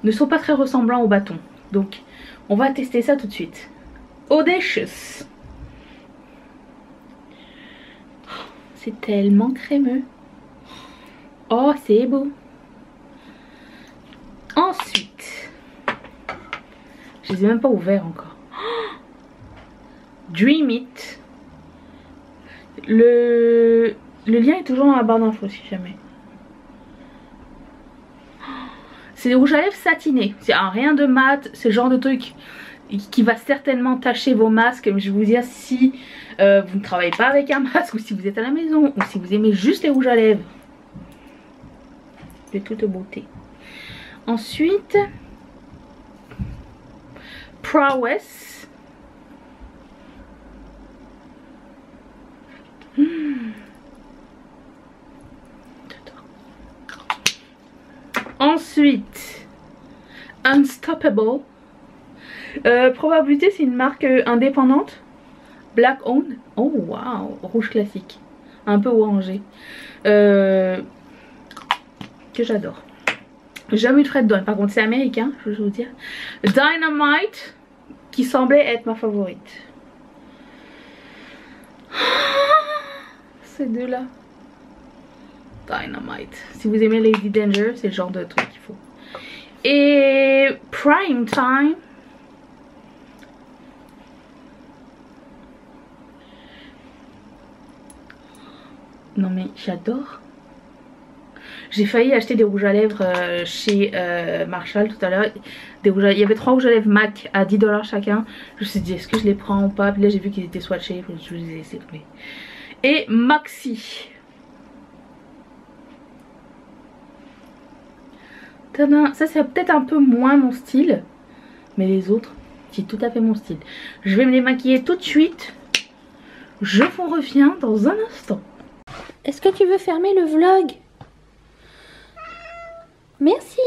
ne sont pas très ressemblants au bâton. Donc, on va tester ça tout de suite. Audacious. C'est tellement crémeux. Oh, c'est beau. Ensuite, je les ai même pas ouverts encore. Dream It. Le lien est toujours dans la barre d'infos si jamais. C'est des rouges à lèvres satinés. C'est rien de mat. C'est le genre de truc qui va certainement tacher vos masques. Je vais vous dire, si vous ne travaillez pas avec un masque, ou si vous êtes à la maison, ou si vous aimez juste les rouges à lèvres de toute beauté. Ensuite, Prowess. Ensuite, Unstoppable. Probabilité, c'est une marque indépendante. Black owned. Oh wow, rouge classique. Un peu orangé. Que j'adore. J'ai jamais eu de frais de douane. Par contre, c'est américain, je vais vous dire. Dynamite, qui semblait être ma favorite. Ces deux-là. Dynamite. Si vous aimez Lady Danger, c'est le genre de truc qu'il faut. Et Prime Time. Non mais j'adore. J'ai failli acheter des rouges à lèvres chez Marshall tout à l'heure. Il y avait 3 rouges à lèvres MAC à 10 $ chacun. Je me suis dit est-ce que je les prends ou pas. Puis là j'ai vu qu'ils étaient swatchés. Je les ai laissés tomber. Et Maxi. Ça c'est peut-être un peu moins mon style. Mais les autres, c'est tout à fait mon style. Je vais me les maquiller tout de suite. Je vous reviens dans un instant. Est-ce que tu veux fermer le vlog? Merci.